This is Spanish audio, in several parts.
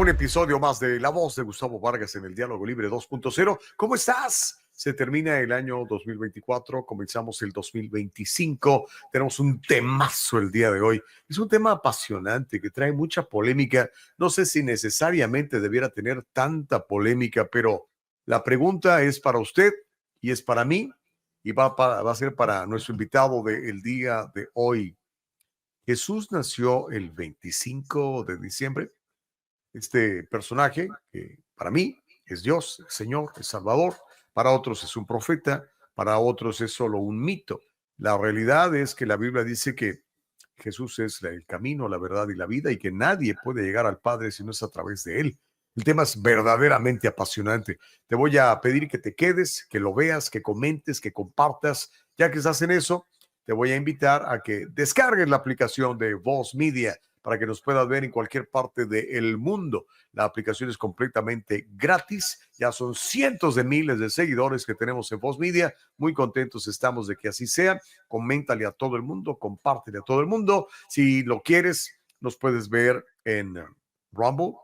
un episodio más de La Voz de Gustavo Vargas en el Diálogo Libre 2.0. ¿Cómo estás? Se termina el año 2024, comenzamos el 2025. Tenemos un temazo el día de hoy. Es un tema apasionante que trae mucha polémica. No sé si necesariamente debiera tener tanta polémica, pero la pregunta es para usted y es para mí y va a ser para nuestro invitado del día de hoy. Jesús nació el 25 de diciembre. Este personaje, que para mí es Dios, el Señor, el Salvador, para otros es un profeta, para otros es solo un mito. La realidad es que la Biblia dice que Jesús es el camino, la verdad y la vida, y que nadie puede llegar al Padre si no es a través de Él. El tema es verdaderamente apasionante. Te voy a pedir que te quedes, que lo veas, que comentes, que compartas. Ya que estás en eso, te voy a invitar a que descargues la aplicación de Voz Media para que nos puedas ver en cualquier parte del mundo. La aplicación es completamente gratis. Ya son cientos de miles de seguidores que tenemos en Voz Media. Muy contentos estamos de que así sea. Coméntale a todo el mundo, compártele a todo el mundo. Si lo quieres, nos puedes ver en Rumble,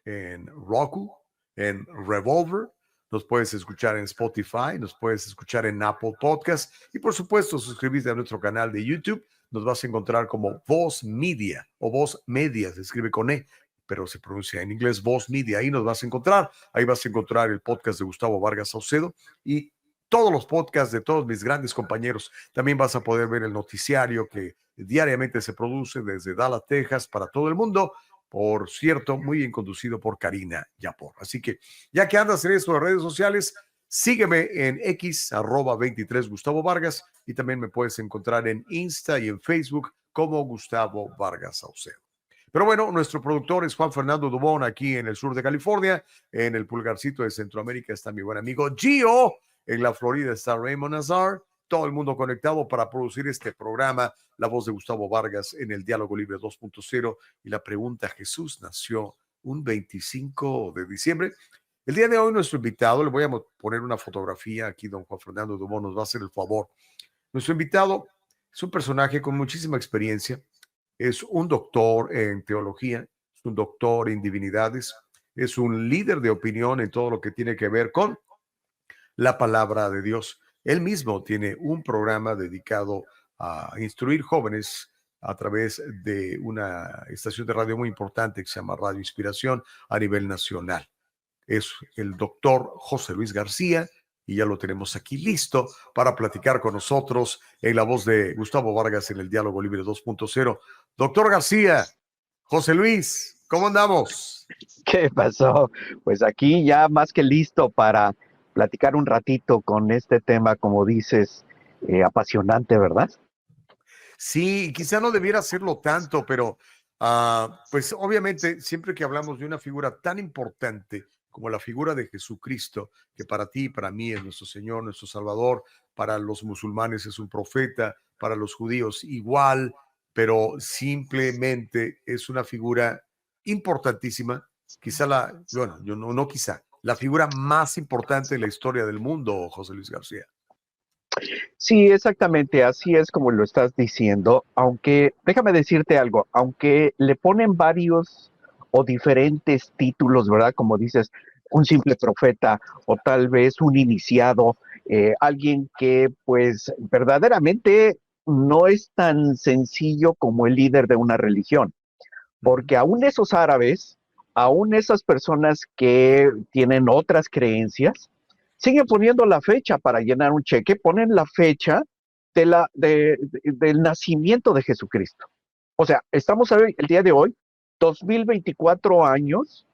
en Roku, en Revolver. Nos puedes escuchar en Spotify, nos puedes escuchar en Apple Podcast y por supuesto suscribirte a nuestro canal de YouTube. Nos vas a encontrar como Voz Media o Voz Media, se escribe con E, pero se pronuncia en inglés Voz Media. Ahí nos vas a encontrar. Ahí vas a encontrar el podcast de Gustavo Vargas Saucedo y todos los podcasts de todos mis grandes compañeros. También vas a poder ver el noticiario que diariamente se produce desde Dallas, Texas, para todo el mundo. Por cierto, muy bien conducido por Karina Yapor. Así que, ya que andas en esto de redes sociales, sígueme en X, @23 Gustavo Vargas, y también me puedes encontrar en Insta y en Facebook como Gustavo Vargas Saucedo. Pero bueno, nuestro productor es Juan Fernando Dubón, aquí en el sur de California. En el pulgarcito de Centroamérica está mi buen amigo Gio. En la Florida está Raymond Nazar. Todo el mundo conectado para producir este programa, La Voz de Gustavo Vargas en el Diálogo Libre 2.0. Y la pregunta: Jesús nació un 25 de diciembre. El día de hoy nuestro invitado, le voy a poner una fotografía aquí, don Juan Fernando Dumont nos va a hacer el favor. Nuestro invitado es un personaje con muchísima experiencia, es un doctor en teología, es un doctor en divinidades, es un líder de opinión en todo lo que tiene que ver con la palabra de Dios. Él mismo tiene un programa dedicado a instruir jóvenes a través de una estación de radio muy importante que se llama Radio Inspiración a nivel nacional. Es el doctor José Luis García y ya lo tenemos aquí listo para platicar con nosotros en la voz de Gustavo Vargas en el Diálogo Libre 2.0. Doctor García, José Luis, ¿cómo andamos? ¿Qué pasó? Pues aquí ya más que listo para platicar un ratito con este tema, como dices, apasionante, ¿verdad? Sí, quizá no debiera hacerlo tanto, pero pues obviamente siempre que hablamos de una figura tan importante como la figura de Jesucristo, que para ti y para mí es nuestro Señor, nuestro Salvador, para los musulmanes es un profeta, para los judíos igual, pero simplemente es una figura importantísima, quizá yo no quizá, la figura más importante de la historia del mundo, José Luis García. Sí, exactamente, así es como lo estás diciendo, aunque déjame decirte algo, aunque le ponen varios o diferentes títulos, ¿verdad? Como dices, un simple profeta o tal vez un iniciado, alguien que pues verdaderamente no es tan sencillo como el líder de una religión, porque aún esos árabes, aún esas personas que tienen otras creencias, siguen poniendo la fecha para llenar un cheque, ponen la fecha del nacimiento de Jesucristo. O sea, estamos el día de hoy, 2024 años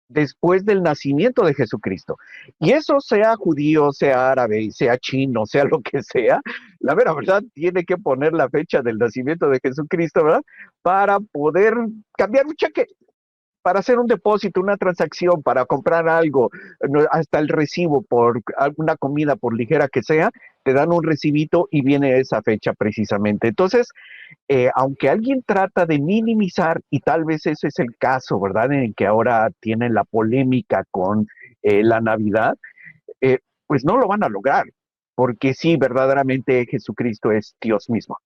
después del nacimiento de Jesucristo. Y eso sea judío, sea árabe, sea chino, sea lo que sea, la verdad tiene que poner la fecha del nacimiento de Jesucristo, ¿verdad? Para poder cambiar un cheque, para hacer un depósito, una transacción, para comprar algo, hasta el recibo por alguna comida, por ligera que sea, te dan un recibito y viene esa fecha precisamente. Entonces, aunque alguien trata de minimizar, y tal vez ese es el caso, ¿verdad? En el que ahora tienen la polémica con la Navidad, pues no lo van a lograr, porque sí, verdaderamente Jesucristo es Dios mismo.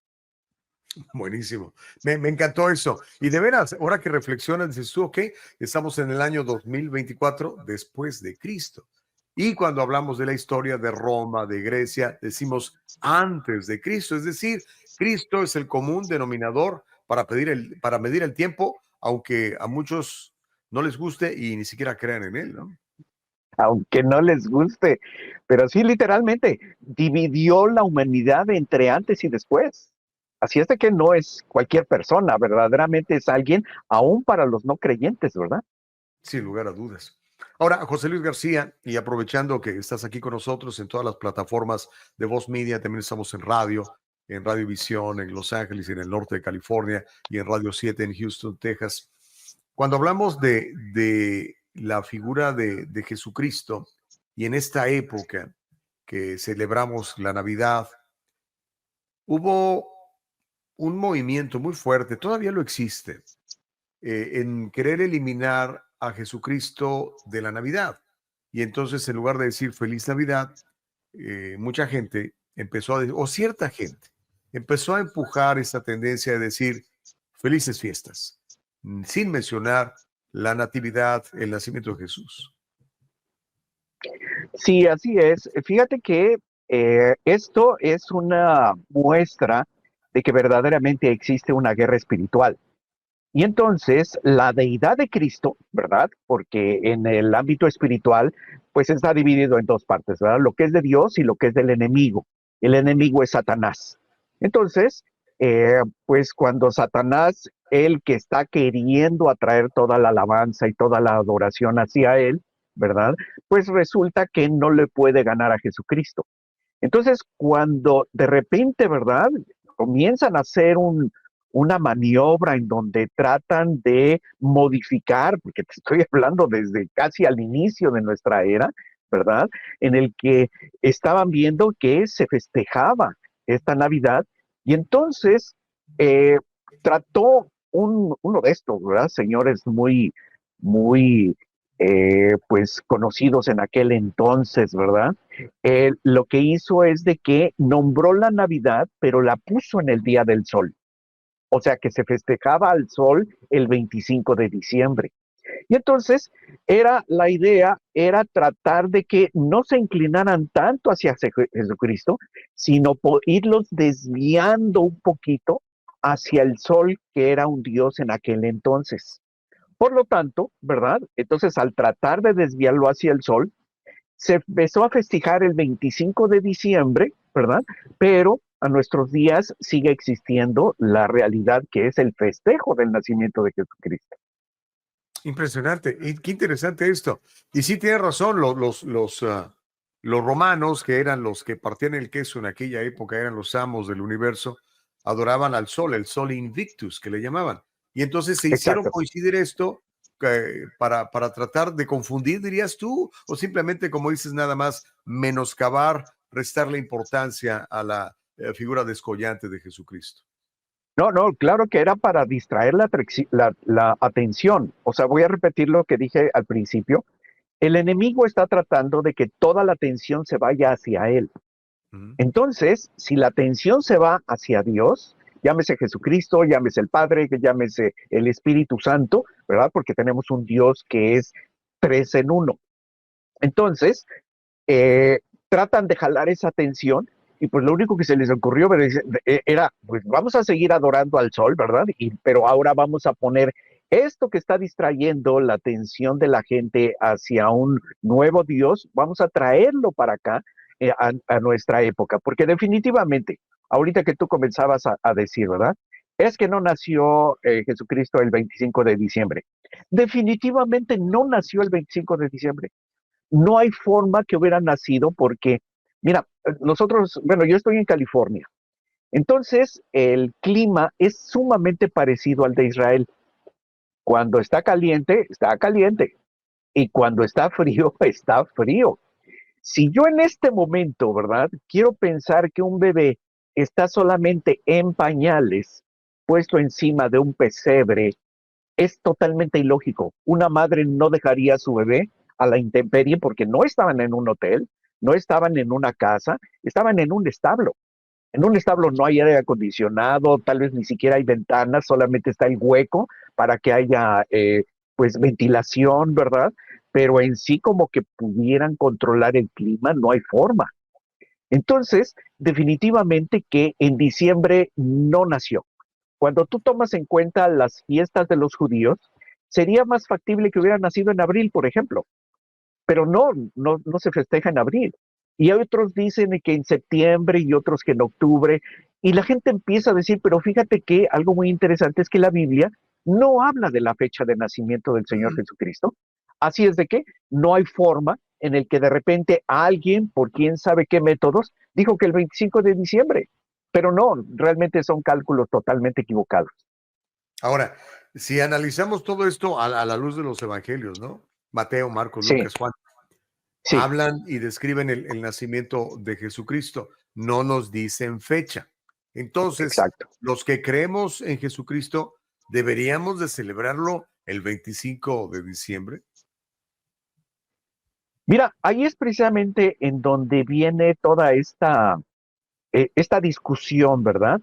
Buenísimo. Me encantó eso. Y de veras, ahora que reflexionas, dices tú, ok, estamos en el año 2024 después de Cristo. Y cuando hablamos de la historia de Roma, de Grecia, decimos antes de Cristo. Es decir, Cristo es el común denominador para medir el tiempo, aunque a muchos no les guste y ni siquiera crean en él, ¿no? Aunque no les guste, pero sí literalmente dividió la humanidad entre antes y después. Así es de que no es cualquier persona, verdaderamente es alguien, aún para los no creyentes, ¿verdad? Sin lugar a dudas. Ahora, José Luis García, y aprovechando que estás aquí con nosotros en todas las plataformas de Voz Media, también estamos en Radio Visión, en Los Ángeles y en el norte de California, y en Radio 7 en Houston, Texas. Cuando hablamos de la figura de Jesucristo, y en esta época que celebramos la Navidad, hubo un movimiento muy fuerte, todavía lo existe, en querer eliminar a Jesucristo de la Navidad. Y entonces, en lugar de decir feliz Navidad, mucha gente empezó a decir, o cierta gente empezó a empujar esa tendencia de decir felices fiestas, sin mencionar la natividad, el nacimiento de Jesús. Sí, así es. Fíjate que esto es una muestra de que verdaderamente existe una guerra espiritual. Y entonces la deidad de Cristo, ¿verdad? Porque en el ámbito espiritual, pues está dividido en dos partes, ¿verdad? Lo que es de Dios y lo que es del enemigo. El enemigo es Satanás. Entonces, pues cuando Satanás, el que está queriendo atraer toda la alabanza y toda la adoración hacia él, ¿verdad? Pues resulta que no le puede ganar a Jesucristo. Entonces, cuando de repente, ¿verdad? Comienzan a hacer una maniobra en donde tratan de modificar, porque te estoy hablando desde casi al inicio de nuestra era, ¿verdad? En el que estaban viendo que se festejaba esta Navidad y entonces eh, trató uno de estos, ¿verdad? Señores muy, pues conocidos en aquel entonces, ¿verdad? Lo que hizo es de que nombró la Navidad, pero la puso en el Día del Sol. O sea que se festejaba al sol el 25 de diciembre. Y entonces la idea era tratar de que no se inclinaran tanto hacia Jesucristo, sino por irlos desviando un poquito hacia el sol, que era un dios en aquel entonces. Por lo tanto, ¿verdad? Entonces, al tratar de desviarlo hacia el sol, se empezó a festejar el 25 de diciembre, ¿verdad? Pero a nuestros días sigue existiendo la realidad que es el festejo del nacimiento de Jesucristo. Impresionante. Y qué interesante esto. Y sí tienes razón, los romanos, que eran los que partían el queso en aquella época, eran los amos del universo, adoraban al sol, el sol invictus, que le llamaban. Y entonces se hicieron Exacto. coincidir esto para tratar de confundir, dirías tú, o simplemente, como dices, nada más menoscabar, restarle importancia a la figura descollante de Jesucristo. No, no, claro que era para distraer la atención. O sea, voy a repetir lo que dije al principio. El enemigo está tratando de que toda la atención se vaya hacia él. Ujú. Entonces, si la atención se va hacia Dios, llámese Jesucristo, llámese el Padre, llámese el Espíritu Santo, ¿verdad? Porque tenemos un Dios que es tres en uno. Entonces, tratan de jalar esa atención y pues lo único que se les ocurrió era, pues vamos a seguir adorando al sol, ¿verdad? Pero ahora vamos a poner esto que está distrayendo la atención de la gente hacia un nuevo Dios, vamos a traerlo para acá a nuestra época, porque definitivamente, ahorita que tú comenzabas a decir, ¿verdad? Es que no nació Jesucristo el 25 de diciembre. Definitivamente no nació el 25 de diciembre. No hay forma que hubiera nacido porque, mira, nosotros, bueno, yo estoy en California, entonces el clima es sumamente parecido al de Israel. Cuando está caliente, y cuando está frío, está frío. Si yo en este momento, ¿verdad? Quiero pensar que un bebé está solamente en pañales, puesto encima de un pesebre, es totalmente ilógico. Una madre no dejaría a su bebé a la intemperie porque no estaban en un hotel, no estaban en una casa, estaban en un establo. En un establo no hay aire acondicionado, tal vez ni siquiera hay ventanas, solamente está el hueco para que haya pues ventilación, ¿verdad? Pero en sí como que pudieran controlar el clima, no hay forma. Entonces, definitivamente que en diciembre no nació. Cuando tú tomas en cuenta las fiestas de los judíos, sería más factible que hubiera nacido en abril, por ejemplo, pero no se festeja en abril. Y hay otros dicen que en septiembre y otros que en octubre, y la gente empieza a decir, pero fíjate que algo muy interesante es que la Biblia no habla de la fecha de nacimiento del Señor Jesucristo. Así es de que no hay forma en el que de repente alguien, por quién sabe qué métodos, dijo que el 25 de diciembre, pero no, realmente son cálculos totalmente equivocados. Ahora, si analizamos todo esto a la luz de los evangelios, ¿no? Mateo, Marcos, Sí, Lucas, Juan, sí, hablan y describen el nacimiento de Jesucristo, no nos dicen fecha. Entonces, exacto. los que creemos en Jesucristo, ¿deberíamos de celebrarlo el 25 de diciembre? Mira, ahí es precisamente en donde viene toda esta discusión, ¿verdad?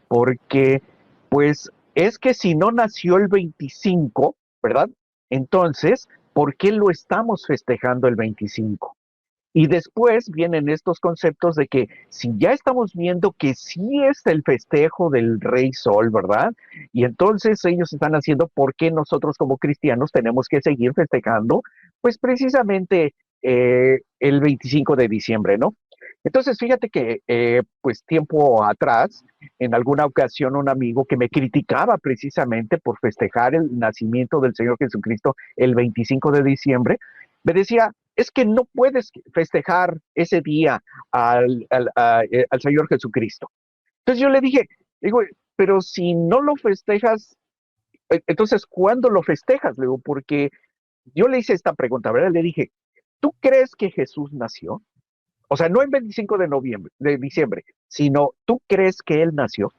Porque, pues, es que si no nació el 25, ¿verdad? Entonces, ¿por qué lo estamos festejando el 25? Y después vienen estos conceptos de que si ya estamos viendo que sí es el festejo del Rey Sol, ¿verdad? Y entonces ellos están haciendo, ¿por qué nosotros como cristianos tenemos que seguir festejando? Pues precisamente el 25 de diciembre, ¿no? Entonces, fíjate que, pues tiempo atrás, en alguna ocasión, un amigo que me criticaba precisamente por festejar el nacimiento del Señor Jesucristo el 25 de diciembre, me decía, es que no puedes festejar ese día al Señor Jesucristo. Entonces yo le dije, digo, pero si no lo festejas, entonces, ¿cuándo lo festejas? Le digo, porque yo le hice esta pregunta, ¿verdad? Le dije, ¿tú crees que Jesús nació? O sea, no el 25 de noviembre, de diciembre, sino ¿tú crees que él nació?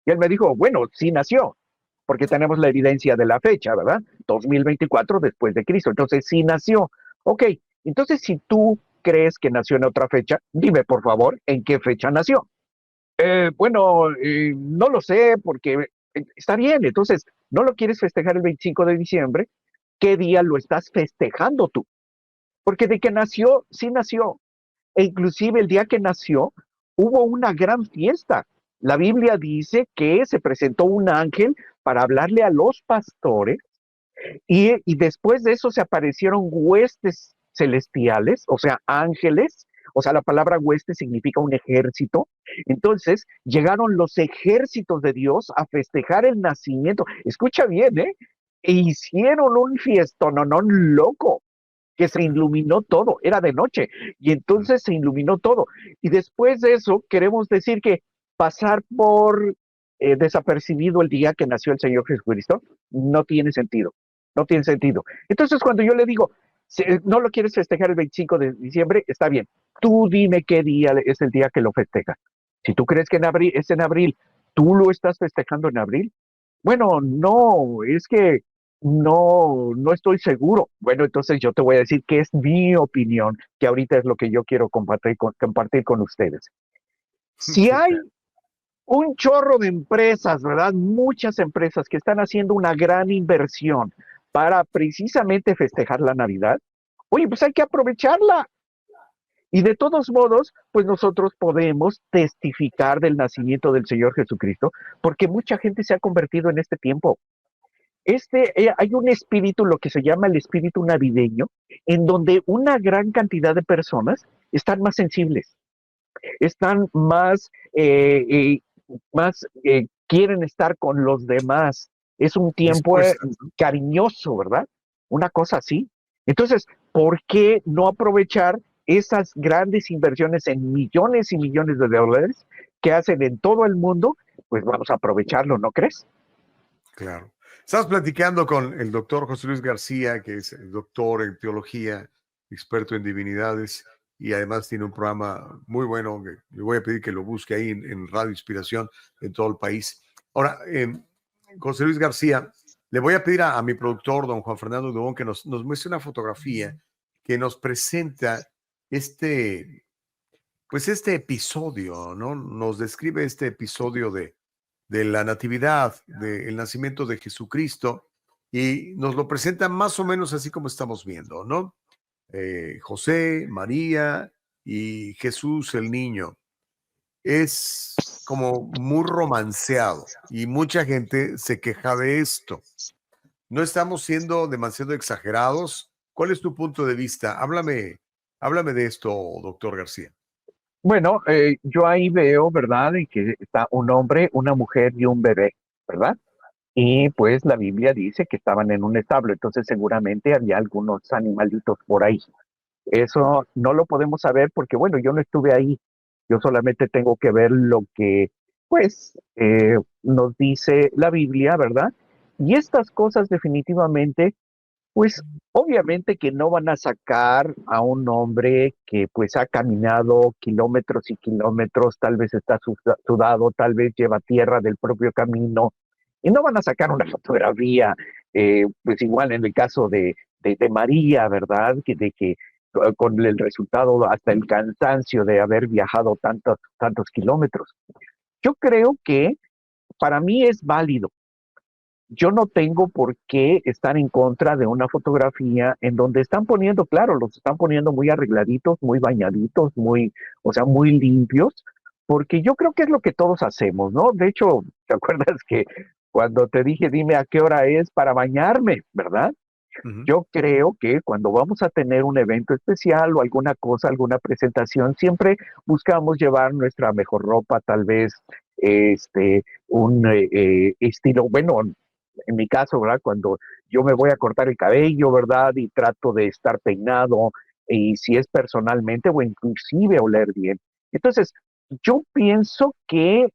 Y él me dijo, bueno, sí nació, porque tenemos la evidencia de la fecha, ¿verdad? 2024 después de Cristo. Entonces, sí nació. Ok, entonces si tú crees que nació en otra fecha, dime por favor, ¿en qué fecha nació? Bueno, no lo sé, porque está bien, entonces, ¿no lo quieres festejar el 25 de diciembre? ¿Qué día lo estás festejando tú? Porque de que nació, sí nació, e inclusive el día que nació hubo una gran fiesta. La Biblia dice que se presentó un ángel para hablarle a los pastores y después de eso se aparecieron huestes celestiales, o sea, ángeles, o sea, la palabra hueste significa un ejército. Entonces llegaron los ejércitos de Dios a festejar el nacimiento. Escucha bien, ¿eh? E hicieron un fiestón, no, no, loco, que se iluminó todo, era de noche, y entonces se iluminó todo. Y después de eso, queremos decir que pasar por desapercibido el día que nació el Señor Jesucristo no tiene sentido, no tiene sentido. Entonces, cuando yo le digo, si no lo quieres festejar el 25 de diciembre, está bien, tú dime qué día es el día que lo festejas. Si tú crees que en abril, es en abril, ¿tú lo estás festejando en abril? Bueno, no, es que no estoy seguro. Bueno, entonces yo te voy a decir que es mi opinión, que ahorita es lo que yo quiero compartir con ustedes. Si Sí, hay claro. un chorro de empresas, ¿verdad? Muchas empresas que están haciendo una gran inversión para precisamente festejar la Navidad, oye, pues hay que aprovecharla. Y de todos modos, pues nosotros podemos testificar del nacimiento del Señor Jesucristo, porque mucha gente se ha convertido en este tiempo. Hay un espíritu, lo que se llama el espíritu navideño, en donde una gran cantidad de personas están más sensibles, están más quieren estar con los demás. Es un tiempo Dispuestas, ¿no? cariñoso, ¿verdad? Una cosa así. Entonces, ¿por qué no aprovechar esas grandes inversiones en millones y millones de dólares que hacen en todo el mundo? Pues vamos a aprovecharlo, ¿no crees? Claro. Estamos platicando con el doctor José Luis García, que es doctor en teología, experto en divinidades y además tiene un programa muy bueno que le voy a pedir que lo busque ahí en Radio Inspiración en todo el país. Ahora, José Luis García, le voy a pedir a mi productor, don Juan Fernando Dubón, que nos muestre una fotografía que nos presenta este, pues este episodio, ¿no? Nos describe este episodio de la natividad, del nacimiento de Jesucristo, y nos lo presenta más o menos así como estamos viendo, ¿no? José, María y Jesús el niño. Es como muy romanceado y mucha gente se queja de esto. ¿No estamos siendo demasiado exagerados? ¿Cuál es tu punto de vista? Háblame de esto, doctor García. Bueno, yo ahí veo, ¿verdad? Y que está un hombre, una mujer y un bebé, ¿verdad? Y pues la Biblia dice que estaban en un establo, entonces seguramente había algunos animalitos por ahí. Eso no lo podemos saber porque, bueno, yo no estuve ahí. Yo solamente tengo que ver lo que, pues, nos dice la Biblia, ¿verdad? Y estas cosas definitivamente, pues, obviamente que no van a sacar a un hombre que, pues, ha caminado kilómetros y kilómetros, tal vez está sudado, tal vez lleva tierra del propio camino, y no van a sacar una fotografía, pues, igual en el caso de María, ¿verdad? De que con el resultado hasta el cansancio de haber viajado tantos kilómetros. Yo creo que para mí es válido. Yo no tengo por qué estar en contra de una fotografía en donde están poniendo, claro, los están poniendo muy arregladitos, muy bañaditos, muy, o sea, muy limpios, porque yo creo que es lo que todos hacemos, ¿no? De hecho, ¿te acuerdas que cuando te dije, dime a qué hora es para bañarme, ¿verdad? Ujú. Yo creo que cuando vamos a tener un evento especial o alguna cosa, alguna presentación, siempre buscamos llevar nuestra mejor ropa, tal vez un estilo, bueno, en mi caso, ¿verdad? Cuando yo me voy a cortar el cabello, ¿verdad? Y trato de estar peinado, y si es personalmente o inclusive oler bien. Entonces, yo pienso que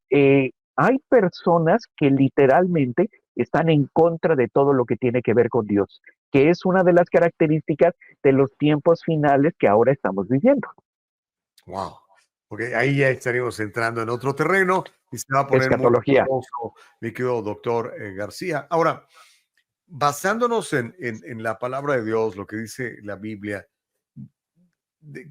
hay personas que literalmente están en contra de todo lo que tiene que ver con Dios, que es una de las características de los tiempos finales que ahora estamos viviendo. Wow. Ok, ahí ya estaríamos entrando en otro terreno y se va a poner muy Escatología. sabroso, mi querido doctor García. Ahora, basándonos en la palabra de Dios, lo que dice la Biblia,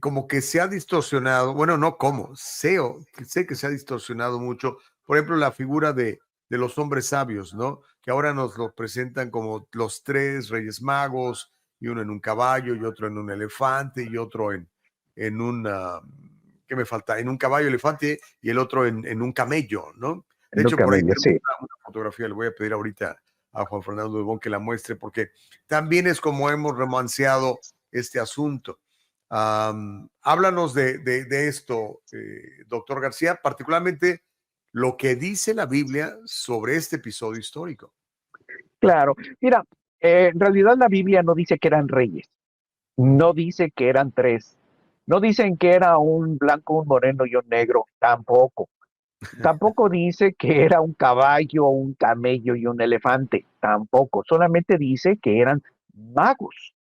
como que se ha distorsionado, bueno, no como, sé que se ha distorsionado mucho, por ejemplo, la figura de los hombres sabios, ¿no? Que ahora nos lo presentan como los tres reyes magos, y uno en un caballo, y otro en un elefante, y otro en una, ¿qué me falta? En un caballo elefante, y el otro en un camello, ¿no? De hecho, Nunca por me ahí tenemos sí. una fotografía, le voy a pedir ahorita a Juan Fernando Dubón que la muestre, porque también es como hemos romanceado este asunto. Háblanos de esto, doctor García, particularmente lo que dice la Biblia sobre este episodio histórico. Claro. Mira, en realidad la Biblia no dice que eran reyes, no dice que eran tres, no dicen que era un blanco, un moreno y un negro, tampoco. Tampoco dice que era un caballo, un camello y un elefante, tampoco. Solamente dice que eran magos.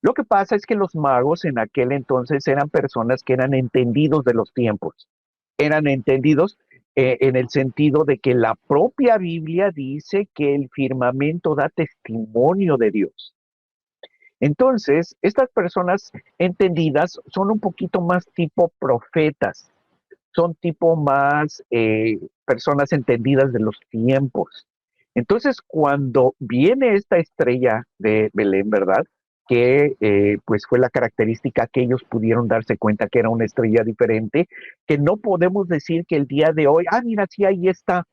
Lo que pasa es que los magos en aquel entonces eran personas que eran entendidos de los tiempos, eran entendidos en el sentido de que la propia Biblia dice que el firmamento da testimonio de Dios. Entonces, estas personas entendidas son un poquito más tipo profetas, son tipo más personas entendidas de los tiempos. Entonces, cuando viene esta estrella de Belén, ¿verdad? Que pues fue la característica que ellos pudieron darse cuenta que era una estrella diferente, que no podemos decir que el día de hoy, ah, mira, sí, ahí está.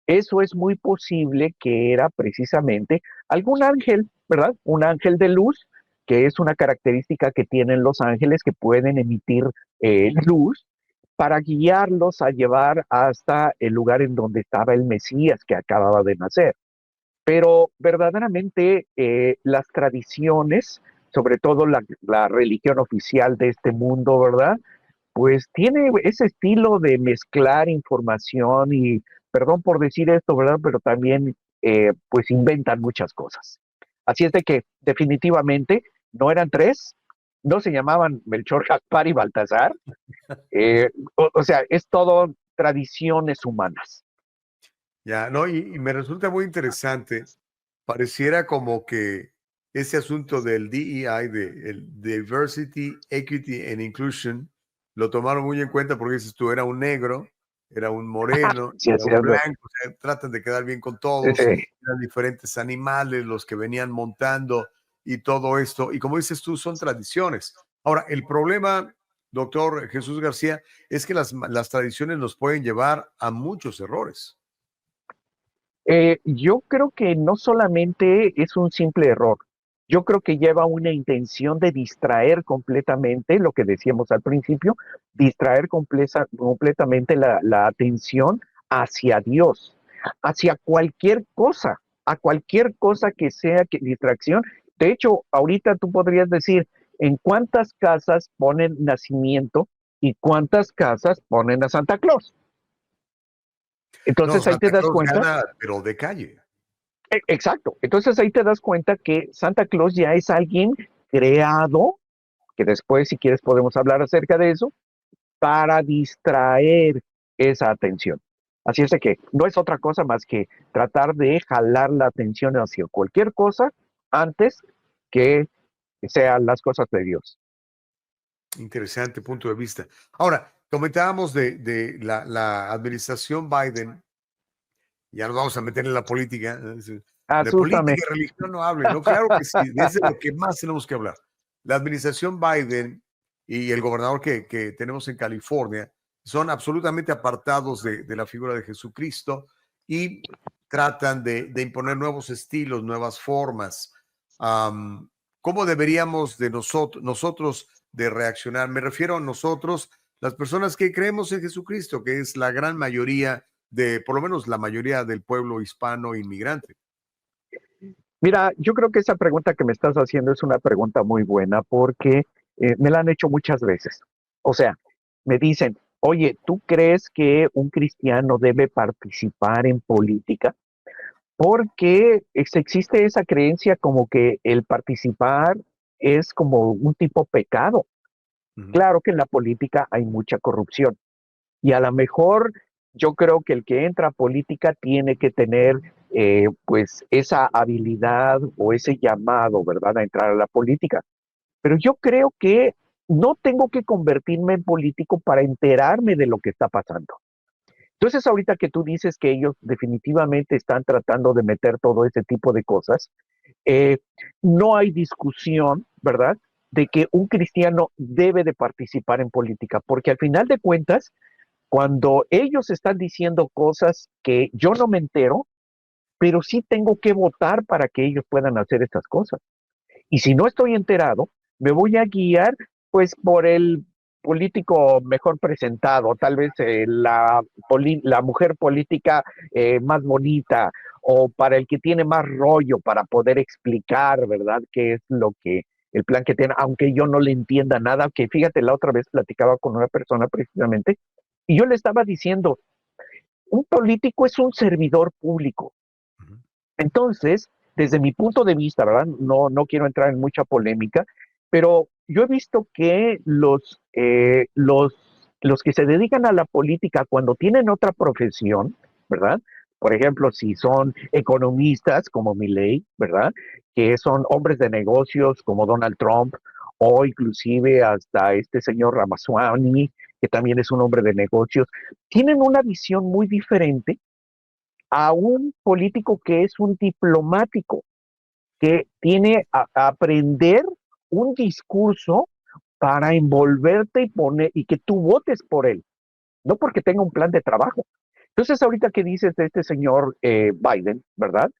Eso es muy posible que era precisamente algún ángel, ¿verdad? Un ángel de luz, que es una característica que tienen los ángeles que pueden emitir luz para guiarlos a llevar hasta el lugar en donde estaba el Mesías que acababa de nacer. Pero verdaderamente las tradiciones, sobre todo la religión oficial de este mundo, ¿verdad? Pues tiene ese estilo de mezclar información y, perdón por decir esto, ¿verdad? Pero también, pues inventan muchas cosas. Así es de que definitivamente no eran tres, no se llamaban Melchor, Gaspar y Baltasar, o sea, es todo tradiciones humanas. Ya, no, y me resulta muy interesante. Pareciera como que ese asunto del DEI, de el Diversity, Equity and Inclusion, lo tomaron muy en cuenta porque dices tú, era un negro, era un moreno, Sí, es era un cierto. blanco, o sea, tratan de quedar bien con todos, eran diferentes animales los que venían montando y todo esto. Y como dices tú, son tradiciones. Ahora, el problema, doctor Jesús García, es que las tradiciones nos pueden llevar a muchos errores. Yo creo que no solamente es un simple error, yo creo que lleva una intención de distraer completamente, lo que decíamos al principio, distraer completamente la atención hacia Dios, hacia cualquier cosa, a cualquier cosa que sea distracción. De hecho, ahorita tú podrías decir, ¿en cuántas casas ponen nacimiento y cuántas casas ponen a Santa Claus? No, Entonces ahí te Santa das Claus cuenta. gana, pero de calle. Exacto. Entonces ahí te das cuenta que Santa Claus ya es alguien creado, que después si quieres podemos hablar acerca de eso, para distraer esa atención. Así es de que no es otra cosa más que tratar de jalar la atención hacia cualquier cosa antes que sean las cosas de Dios. Interesante punto de vista. Ahora, comentábamos de la administración Biden. Ya nos vamos a meter en la política. De Asústame. política y religión no hablen, ¿no? Claro que sí, es de lo que más tenemos que hablar. La administración Biden y el gobernador que tenemos en California son absolutamente apartados de la figura de Jesucristo y tratan de imponer nuevos estilos, nuevas formas. ¿Cómo deberíamos de nosotros de reaccionar? Me refiero a nosotros, las personas que creemos en Jesucristo, que es la gran mayoría de, por lo menos la mayoría del pueblo hispano inmigrante. Mira, yo creo que esa pregunta que me estás haciendo es una pregunta muy buena porque me la han hecho muchas veces. O sea, me dicen, oye, ¿tú crees que un cristiano debe participar en política? Porque existe esa creencia como que el participar es como un tipo pecado. Ujú. Claro que en la política hay mucha corrupción y a lo mejor yo creo que el que entra a política tiene que tener pues esa habilidad o ese llamado, ¿verdad?, a entrar a la política. Pero yo creo que no tengo que convertirme en político para enterarme de lo que está pasando. Entonces, ahorita que tú dices que ellos definitivamente están tratando de meter todo ese tipo de cosas, eh, no hay discusión, ¿verdad?, de que un cristiano debe de participar en política, porque al final de cuentas, cuando ellos están diciendo cosas que yo no me entero, pero sí tengo que votar para que ellos puedan hacer estas cosas. Y si no estoy enterado, me voy a guiar pues por el político mejor presentado, tal vez la mujer política más bonita, o para el que tiene más rollo para poder explicar, ¿verdad?, qué es lo que, el plan que tiene, aunque yo no le entienda nada, que fíjate, la otra vez platicaba con una persona precisamente, y yo le estaba diciendo, un político es un servidor público. Ujú. Entonces, desde mi punto de vista, ¿verdad? No, no quiero entrar en mucha polémica, pero yo he visto que los que se dedican a la política cuando tienen otra profesión, ¿verdad? Por ejemplo, si son economistas como Milei, ¿verdad? Que son hombres de negocios como Donald Trump, o inclusive hasta este señor Ramaswamy, que también es un hombre de negocios, tienen una visión muy diferente a un político que es un diplomático, que tiene a aprender un discurso para envolverte y que tú votes por él, no porque tenga un plan de trabajo. Entonces, ahorita que dices de este señor Biden, ¿verdad?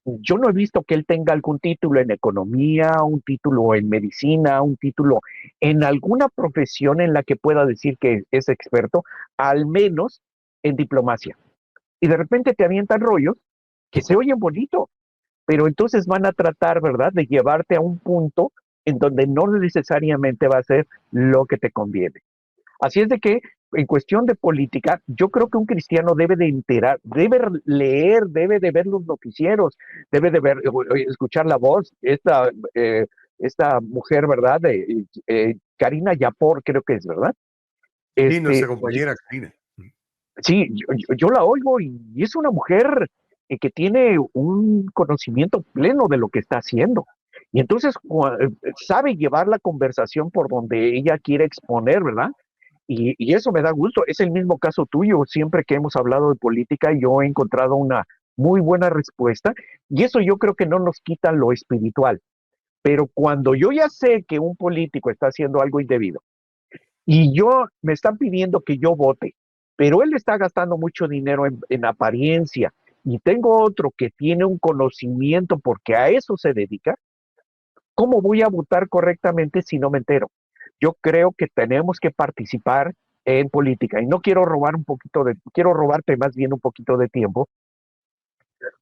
Yo no he visto que él tenga algún título en economía, un título en medicina, un título en alguna profesión en la que pueda decir que es experto, al menos en diplomacia. Y de repente te avientan rollos que se oyen bonito, pero entonces van a tratar, ¿verdad?, de llevarte a un punto en donde no necesariamente va a ser lo que te conviene. Así es de que, en cuestión de política, yo creo que un cristiano debe de enterar, debe leer, debe de ver los noticieros, debe de ver, escuchar la voz, esta mujer, ¿verdad?, de Karina Yapor, creo que es, ¿verdad? Sí, nuestra Este, compañera Karina. Sí, yo la oigo y es una mujer que tiene un conocimiento pleno de lo que está haciendo. Y entonces sabe llevar la conversación por donde ella quiere exponer, ¿verdad? Y eso me da gusto. Es el mismo caso tuyo. Siempre que hemos hablado de política, yo he encontrado una muy buena respuesta y eso yo creo que no nos quita lo espiritual. Pero cuando yo ya sé que un político está haciendo algo indebido y yo me están pidiendo que yo vote, pero él está gastando mucho dinero en apariencia y tengo otro que tiene un conocimiento porque a eso se dedica, ¿cómo voy a votar correctamente si no me entero? Yo creo que tenemos que participar en política y no quiero robar quiero robarte más bien un poquito de tiempo,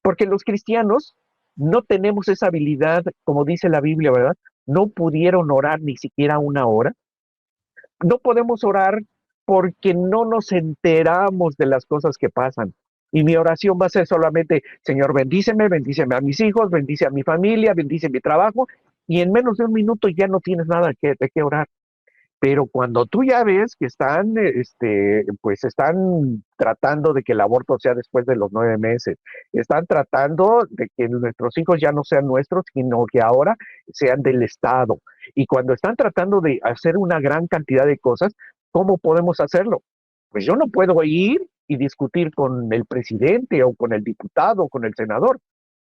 porque los cristianos no tenemos esa habilidad, como dice la Biblia, ¿verdad? No pudieron orar ni siquiera una hora. No podemos orar porque no nos enteramos de las cosas que pasan. Y mi oración va a ser solamente, Señor, bendíceme a mis hijos, bendice a mi familia, bendice mi trabajo, y en menos de un minuto ya no tienes nada de qué orar. Pero cuando tú ya ves que pues están tratando de que el aborto sea después de los 9 meses, están tratando de que nuestros hijos ya no sean nuestros, sino que ahora sean del Estado. Y cuando están tratando de hacer una gran cantidad de cosas, ¿cómo podemos hacerlo? Pues yo no puedo ir y discutir con el presidente o con el diputado o con el senador,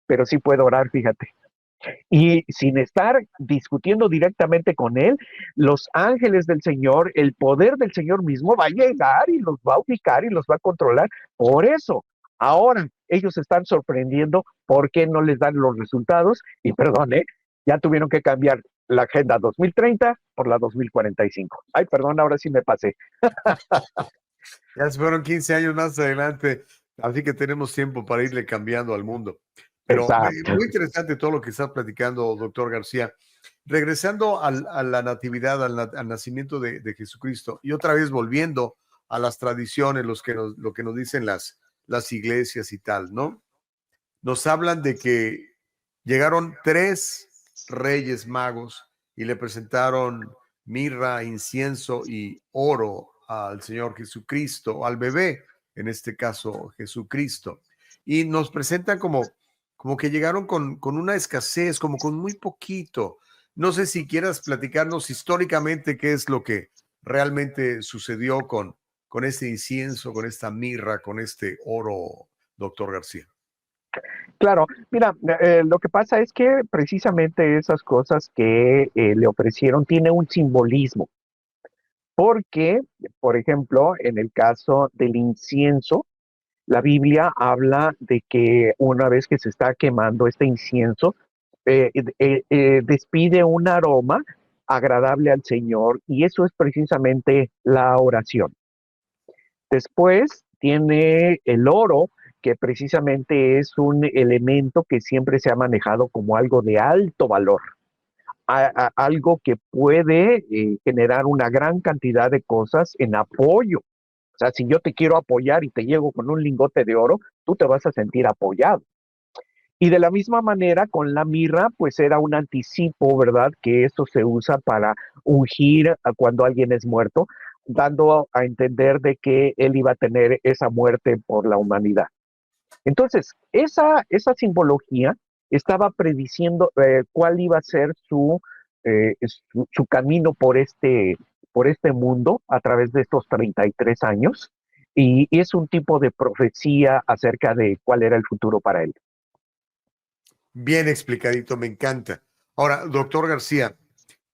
pero sí puedo orar, fíjate. Y sin estar discutiendo directamente con él, los ángeles del Señor, el poder del Señor mismo va a llegar y los va a ubicar y los va a controlar. Por eso, ahora ellos están sorprendiendo por qué no les dan los resultados y perdón, ya tuvieron que cambiar la agenda 2030 por la 2045. Ay, perdón, ahora sí me pasé. Ya se fueron 15 años más adelante, así que tenemos tiempo para irle cambiando al mundo. Pero Exacto. muy interesante todo lo que estás platicando, doctor García. Regresando a la natividad, al nacimiento de Jesucristo, y otra vez volviendo a las tradiciones, lo que nos dicen las iglesias y tal, ¿no? Nos hablan de que llegaron 3 reyes magos y le presentaron mirra, incienso y oro al Señor Jesucristo, al bebé, en este caso Jesucristo. Y nos presentan como que llegaron con una escasez, como con muy poquito. No sé si quieras platicarnos históricamente qué es lo que realmente sucedió con este incienso, con esta mirra, con este oro, doctor García. Claro, mira, lo que pasa es que precisamente esas cosas que le ofrecieron tiene un simbolismo, porque, por ejemplo, en el caso del incienso, la Biblia habla de que una vez que se está quemando este incienso, despide un aroma agradable al Señor y eso es precisamente la oración. Después tiene el oro, que precisamente es un elemento que siempre se ha manejado como algo de alto valor, algo que puede generar una gran cantidad de cosas en apoyo. O sea, si yo te quiero apoyar y te llego con un lingote de oro, tú te vas a sentir apoyado. Y de la misma manera con la mirra, pues era un anticipo, ¿verdad? Que esto se usa para ungir a cuando alguien es muerto, dando a entender de que él iba a tener esa muerte por la humanidad. Entonces, esa simbología estaba prediciendo cuál iba a ser su camino por este mundo a través de estos 33 años, y es un tipo de profecía acerca de cuál era el futuro para él. Bien explicadito, me encanta. Ahora, doctor García,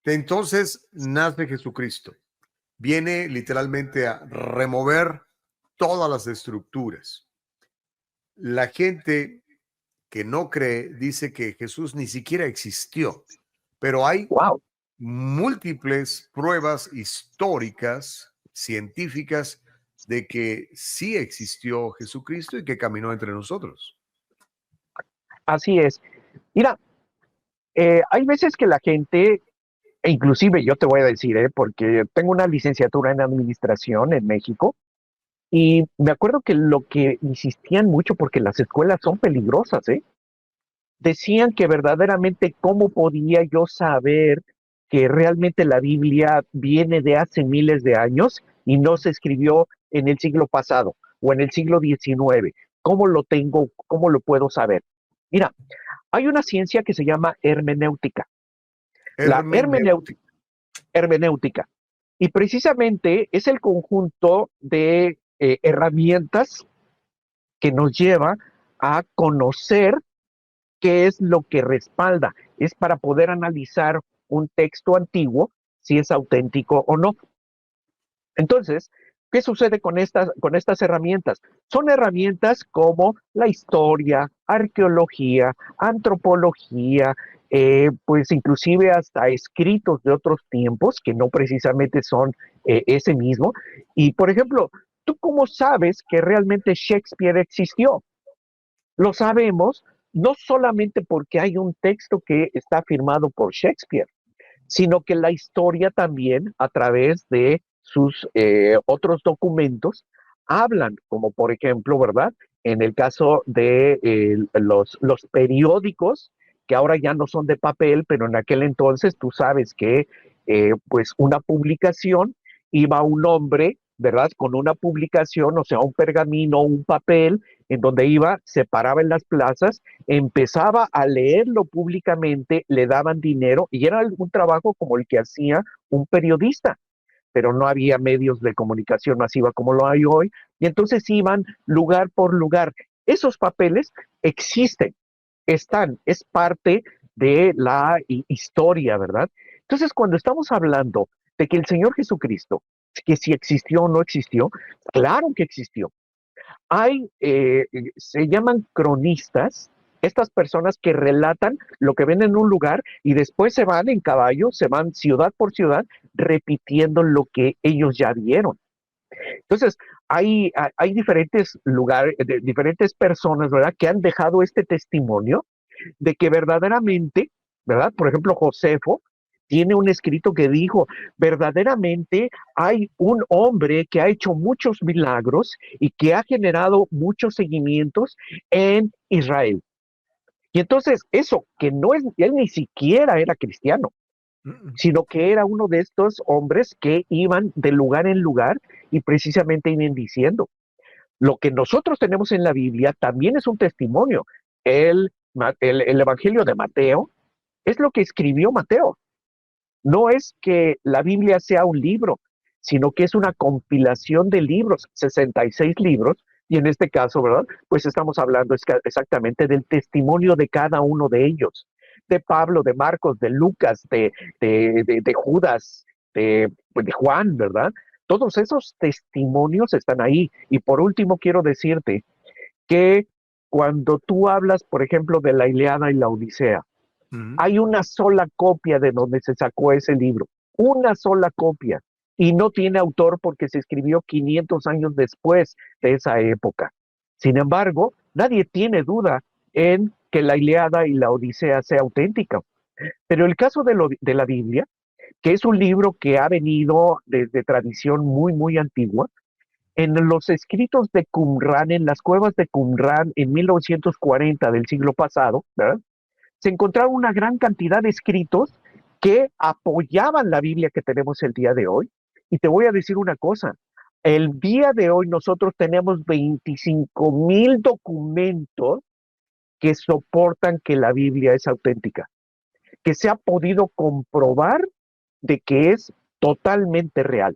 entonces nace Jesucristo. Viene literalmente a remover todas las estructuras. La gente que no cree dice que Jesús ni siquiera existió, pero hay ¡Wow! múltiples pruebas históricas, científicas, de que sí existió Jesucristo y que caminó entre nosotros. Así es. Mira, hay veces que la gente, e inclusive yo te voy a decir, porque tengo una licenciatura en administración en México, y me acuerdo que lo que insistían mucho, porque las escuelas son peligrosas, decían que verdaderamente cómo podía yo saber que realmente la Biblia viene de hace miles de años y no se escribió en el siglo pasado o en el siglo XIX. ¿Cómo lo tengo? ¿Cómo lo puedo saber? Mira, hay una ciencia que se llama hermenéutica. La Hermenéutica. hermenéutica Y precisamente es el conjunto de herramientas que nos lleva a conocer qué es lo que respalda. Es para poder analizar un texto antiguo si es auténtico o no. Entonces, ¿qué sucede con estas herramientas? Son herramientas como la historia, arqueología, antropología, pues inclusive hasta escritos de otros tiempos que no precisamente son ese mismo. Y por ejemplo, ¿tú cómo sabes que realmente Shakespeare existió? Lo sabemos no solamente porque hay un texto que está firmado por Shakespeare, sino que la historia también, a través de sus otros documentos, hablan, como por ejemplo, ¿verdad? En el caso de los periódicos, que ahora ya no son de papel, pero en aquel entonces tú sabes que pues una publicación iba un hombre, ¿verdad? Con una publicación, o sea, un pergamino, un papel, en donde iba, se paraba en las plazas, empezaba a leerlo públicamente, le daban dinero y era un trabajo como el que hacía un periodista, pero no había medios de comunicación masiva como lo hay hoy, y entonces iban lugar por lugar. Esos papeles existen, están, es parte de la historia, ¿verdad? Entonces, cuando estamos hablando de que el Señor Jesucristo, que si existió o no existió, claro que existió. Hay, se llaman cronistas, estas personas que relatan lo que ven en un lugar y después se van en caballo, se van ciudad por ciudad repitiendo lo que ellos ya vieron. Entonces, hay diferentes lugares, diferentes personas, ¿verdad?, que han dejado este testimonio de que verdaderamente, ¿verdad? Por ejemplo, Josefo tiene un escrito que dijo, verdaderamente hay un hombre que ha hecho muchos milagros y que ha generado muchos seguimientos en Israel. Y entonces eso, que no es, él ni siquiera era cristiano, sino que era uno de estos hombres que iban de lugar en lugar y precisamente iban diciendo, lo que nosotros tenemos en la Biblia también es un testimonio. El Evangelio de Mateo es lo que escribió Mateo. No es que la Biblia sea un libro, sino que es una compilación de libros, 66 libros, y en este caso, ¿verdad? Pues estamos hablando exactamente del testimonio de cada uno de ellos, de Pablo, de Marcos, de Lucas, de Judas, de Juan, ¿verdad? Todos esos testimonios están ahí. Y por último, quiero decirte que cuando tú hablas, por ejemplo, de la Ilíada y la Odisea, hay una sola copia de donde se sacó ese libro, una sola copia, y no tiene autor porque se escribió 500 años después de esa época. Sin embargo, nadie tiene duda en que la Ilíada y la Odisea sea auténtica. Pero el caso de la Biblia, que es un libro que ha venido desde tradición muy, muy antigua, en los escritos de Qumran, en las cuevas de Qumran en 1940 del siglo pasado, ¿verdad?, se encontraron una gran cantidad de escritos que apoyaban la Biblia que tenemos el día de hoy. Y te voy a decir una cosa, el día de hoy nosotros tenemos 25,000 documentos que soportan que la Biblia es auténtica, que se ha podido comprobar de que es totalmente real.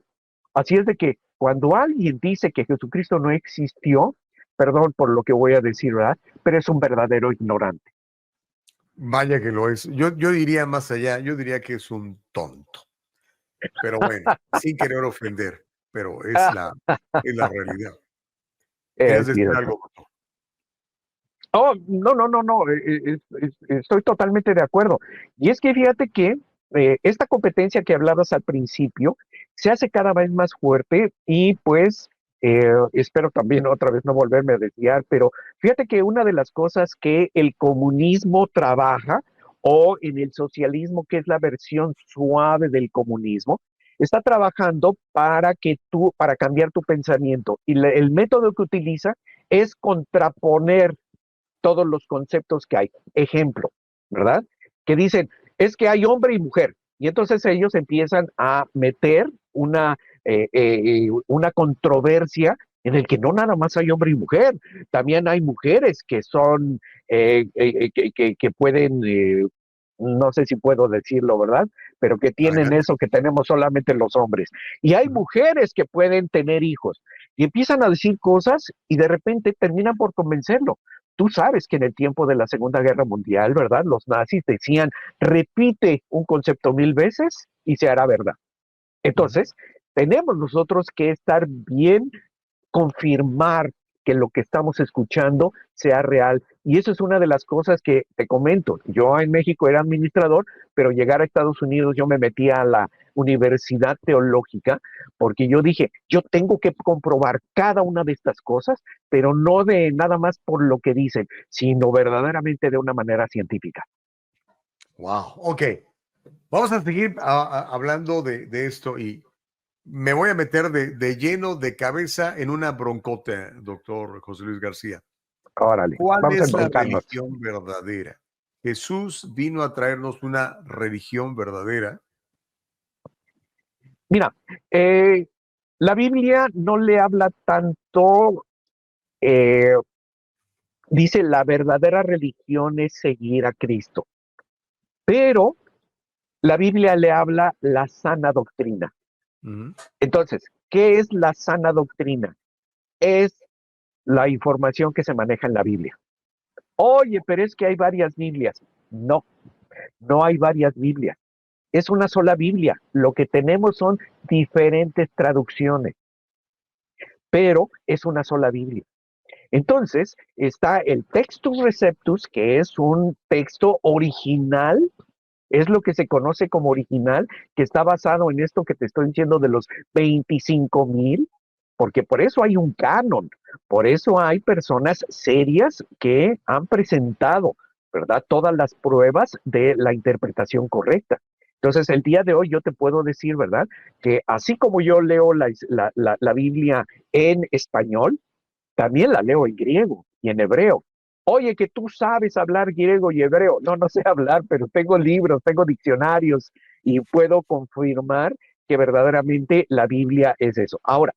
Así es de que cuando alguien dice que Jesucristo no existió, perdón por lo que voy a decir, ¿verdad?, pero es un verdadero ignorante. Vaya que lo es. Yo diría más allá, yo diría que es un tonto. Pero bueno, sin querer ofender, pero es la realidad. ¿Quieres Es decir cierto. algo, doctor? Oh, no, no, no, no, estoy totalmente de acuerdo. Y es que fíjate que esta competencia que hablabas al principio se hace cada vez más fuerte y pues espero también otra vez no volverme a desviar, pero fíjate que una de las cosas que el comunismo trabaja o en el socialismo, que es la versión suave del comunismo, está trabajando para cambiar tu pensamiento. Y el método que utiliza es contraponer todos los conceptos que hay. Ejemplo, ¿verdad? Que dicen, es que hay hombre y mujer. Y entonces ellos empiezan a meter una controversia en el que no nada más hay hombre y mujer, también hay mujeres que son, que pueden no sé si puedo decirlo, ¿verdad? Pero que tienen Adelante. eso que tenemos solamente los hombres. Y hay mujeres que pueden tener hijos y empiezan a decir cosas y de repente terminan por convencerlo. Tú sabes que en el tiempo de la Segunda Guerra Mundial, ¿verdad? Los nazis decían, repite un concepto 1000 veces y se hará verdad. Entonces, tenemos nosotros que estar bien, confirmar que lo que estamos escuchando sea real. Y eso es una de las cosas que te comento. Yo en México era administrador, pero llegar a Estados Unidos yo me metí a la Universidad Teológica porque yo dije, yo tengo que comprobar cada una de estas cosas, pero no de nada más por lo que dicen, sino verdaderamente de una manera científica. Wow, ok. Vamos a seguir hablando de esto y me voy a meter de lleno, de cabeza en una broncota, doctor José Luis García. Órale, ¿Cuál vamos a es la embroncarnos. religión verdadera? Jesús vino a traernos una religión verdadera. Mira, eh, la Biblia no le habla tanto, eh, dice, la verdadera religión es seguir a Cristo, pero la Biblia le habla la sana doctrina. Ujú. Entonces, ¿qué es la sana doctrina? Es la información que se maneja en la Biblia. Oye, pero es que hay varias Biblias. No, no hay varias Biblias. Es una sola Biblia. Lo que tenemos son diferentes traducciones, pero es una sola Biblia. Entonces, está el Textus Receptus, que es un texto original, es lo que se conoce como original, que está basado en esto que te estoy diciendo de los 25,000, porque por eso hay un canon, por eso hay personas serias que han presentado, ¿verdad? Todas las pruebas de la interpretación correcta. Entonces, el día de hoy yo te puedo decir, ¿verdad? Que así como yo leo la Biblia en español, también la leo en griego y en hebreo. Oye, que tú sabes hablar griego y hebreo. No, no sé hablar, pero tengo libros, tengo diccionarios y puedo confirmar que verdaderamente la Biblia es eso. Ahora,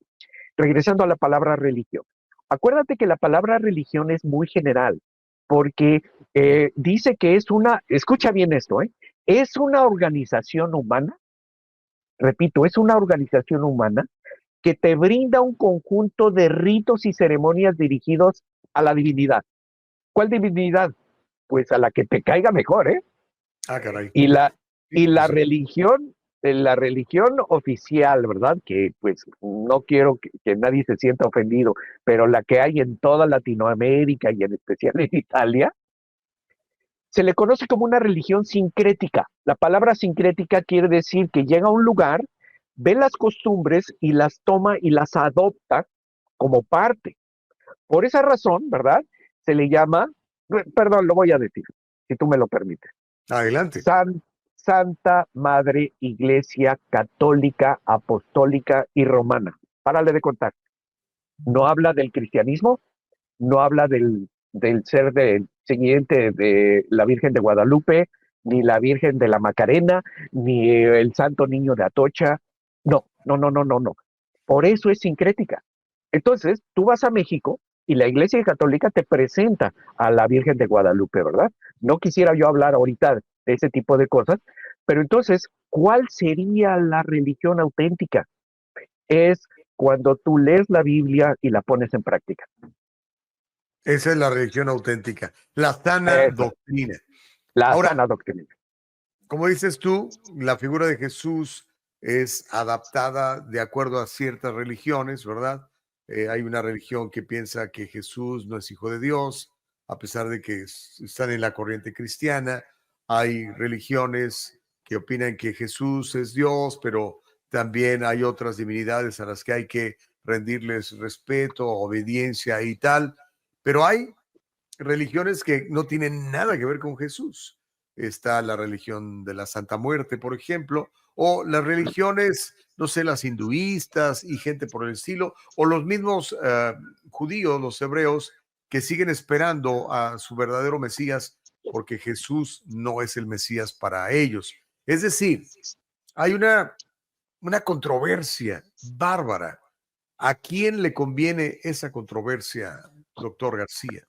regresando a la palabra religión. Acuérdate que la palabra religión es muy general, porque dice que es una, escucha bien esto, es una organización humana, repito, es una organización humana que te brinda un conjunto de ritos y ceremonias dirigidos a la divinidad. ¿Cuál divinidad? Pues a la que te caiga mejor, ¿eh? Ah, caray. Y la, Sí, y pues sí. la religión oficial, ¿verdad? Que pues no quiero que nadie se sienta ofendido, pero la que hay en toda Latinoamérica y en especial en Italia, se le conoce como una religión sincrética. La palabra sincrética quiere decir que llega a un lugar, ve las costumbres y las toma y las adopta como parte. Por esa razón, ¿verdad? Se le llama, perdón, lo voy a decir, si tú me lo permites, Adelante. San, Santa Madre Iglesia Católica, Apostólica y Romana. Párale de contar. No habla del cristianismo, no habla del ser del siguiente de la Virgen de Guadalupe, ni la Virgen de la Macarena, ni el Santo Niño de Atocha. No, no, no, no, no, no. Por eso es sincrética. Entonces, tú vas a México y la Iglesia Católica te presenta a la Virgen de Guadalupe, ¿verdad? No quisiera yo hablar ahorita de ese tipo de cosas, pero entonces, ¿cuál sería la religión auténtica? Es cuando tú lees la Biblia y la pones en práctica. Esa es la religión auténtica, la sana Eso, doctrina. la Ahora, sana doctrina. como dices tú, la figura de Jesús es adaptada de acuerdo a ciertas religiones, ¿verdad? Hay una religión que piensa que Jesús no es hijo de Dios, a pesar de que están en la corriente cristiana. Hay religiones que opinan que Jesús es Dios, pero también hay otras divinidades a las que hay que rendirles respeto, obediencia y tal. Pero hay religiones que no tienen nada que ver con Jesús. Está la religión de la Santa Muerte, por ejemplo, o las religiones, no sé, las hinduistas y gente por el estilo, o los mismos judíos, los hebreos, que siguen esperando a su verdadero Mesías porque Jesús no es el Mesías para ellos. Es decir, hay una controversia bárbara. ¿A quién le conviene esa controversia, doctor García?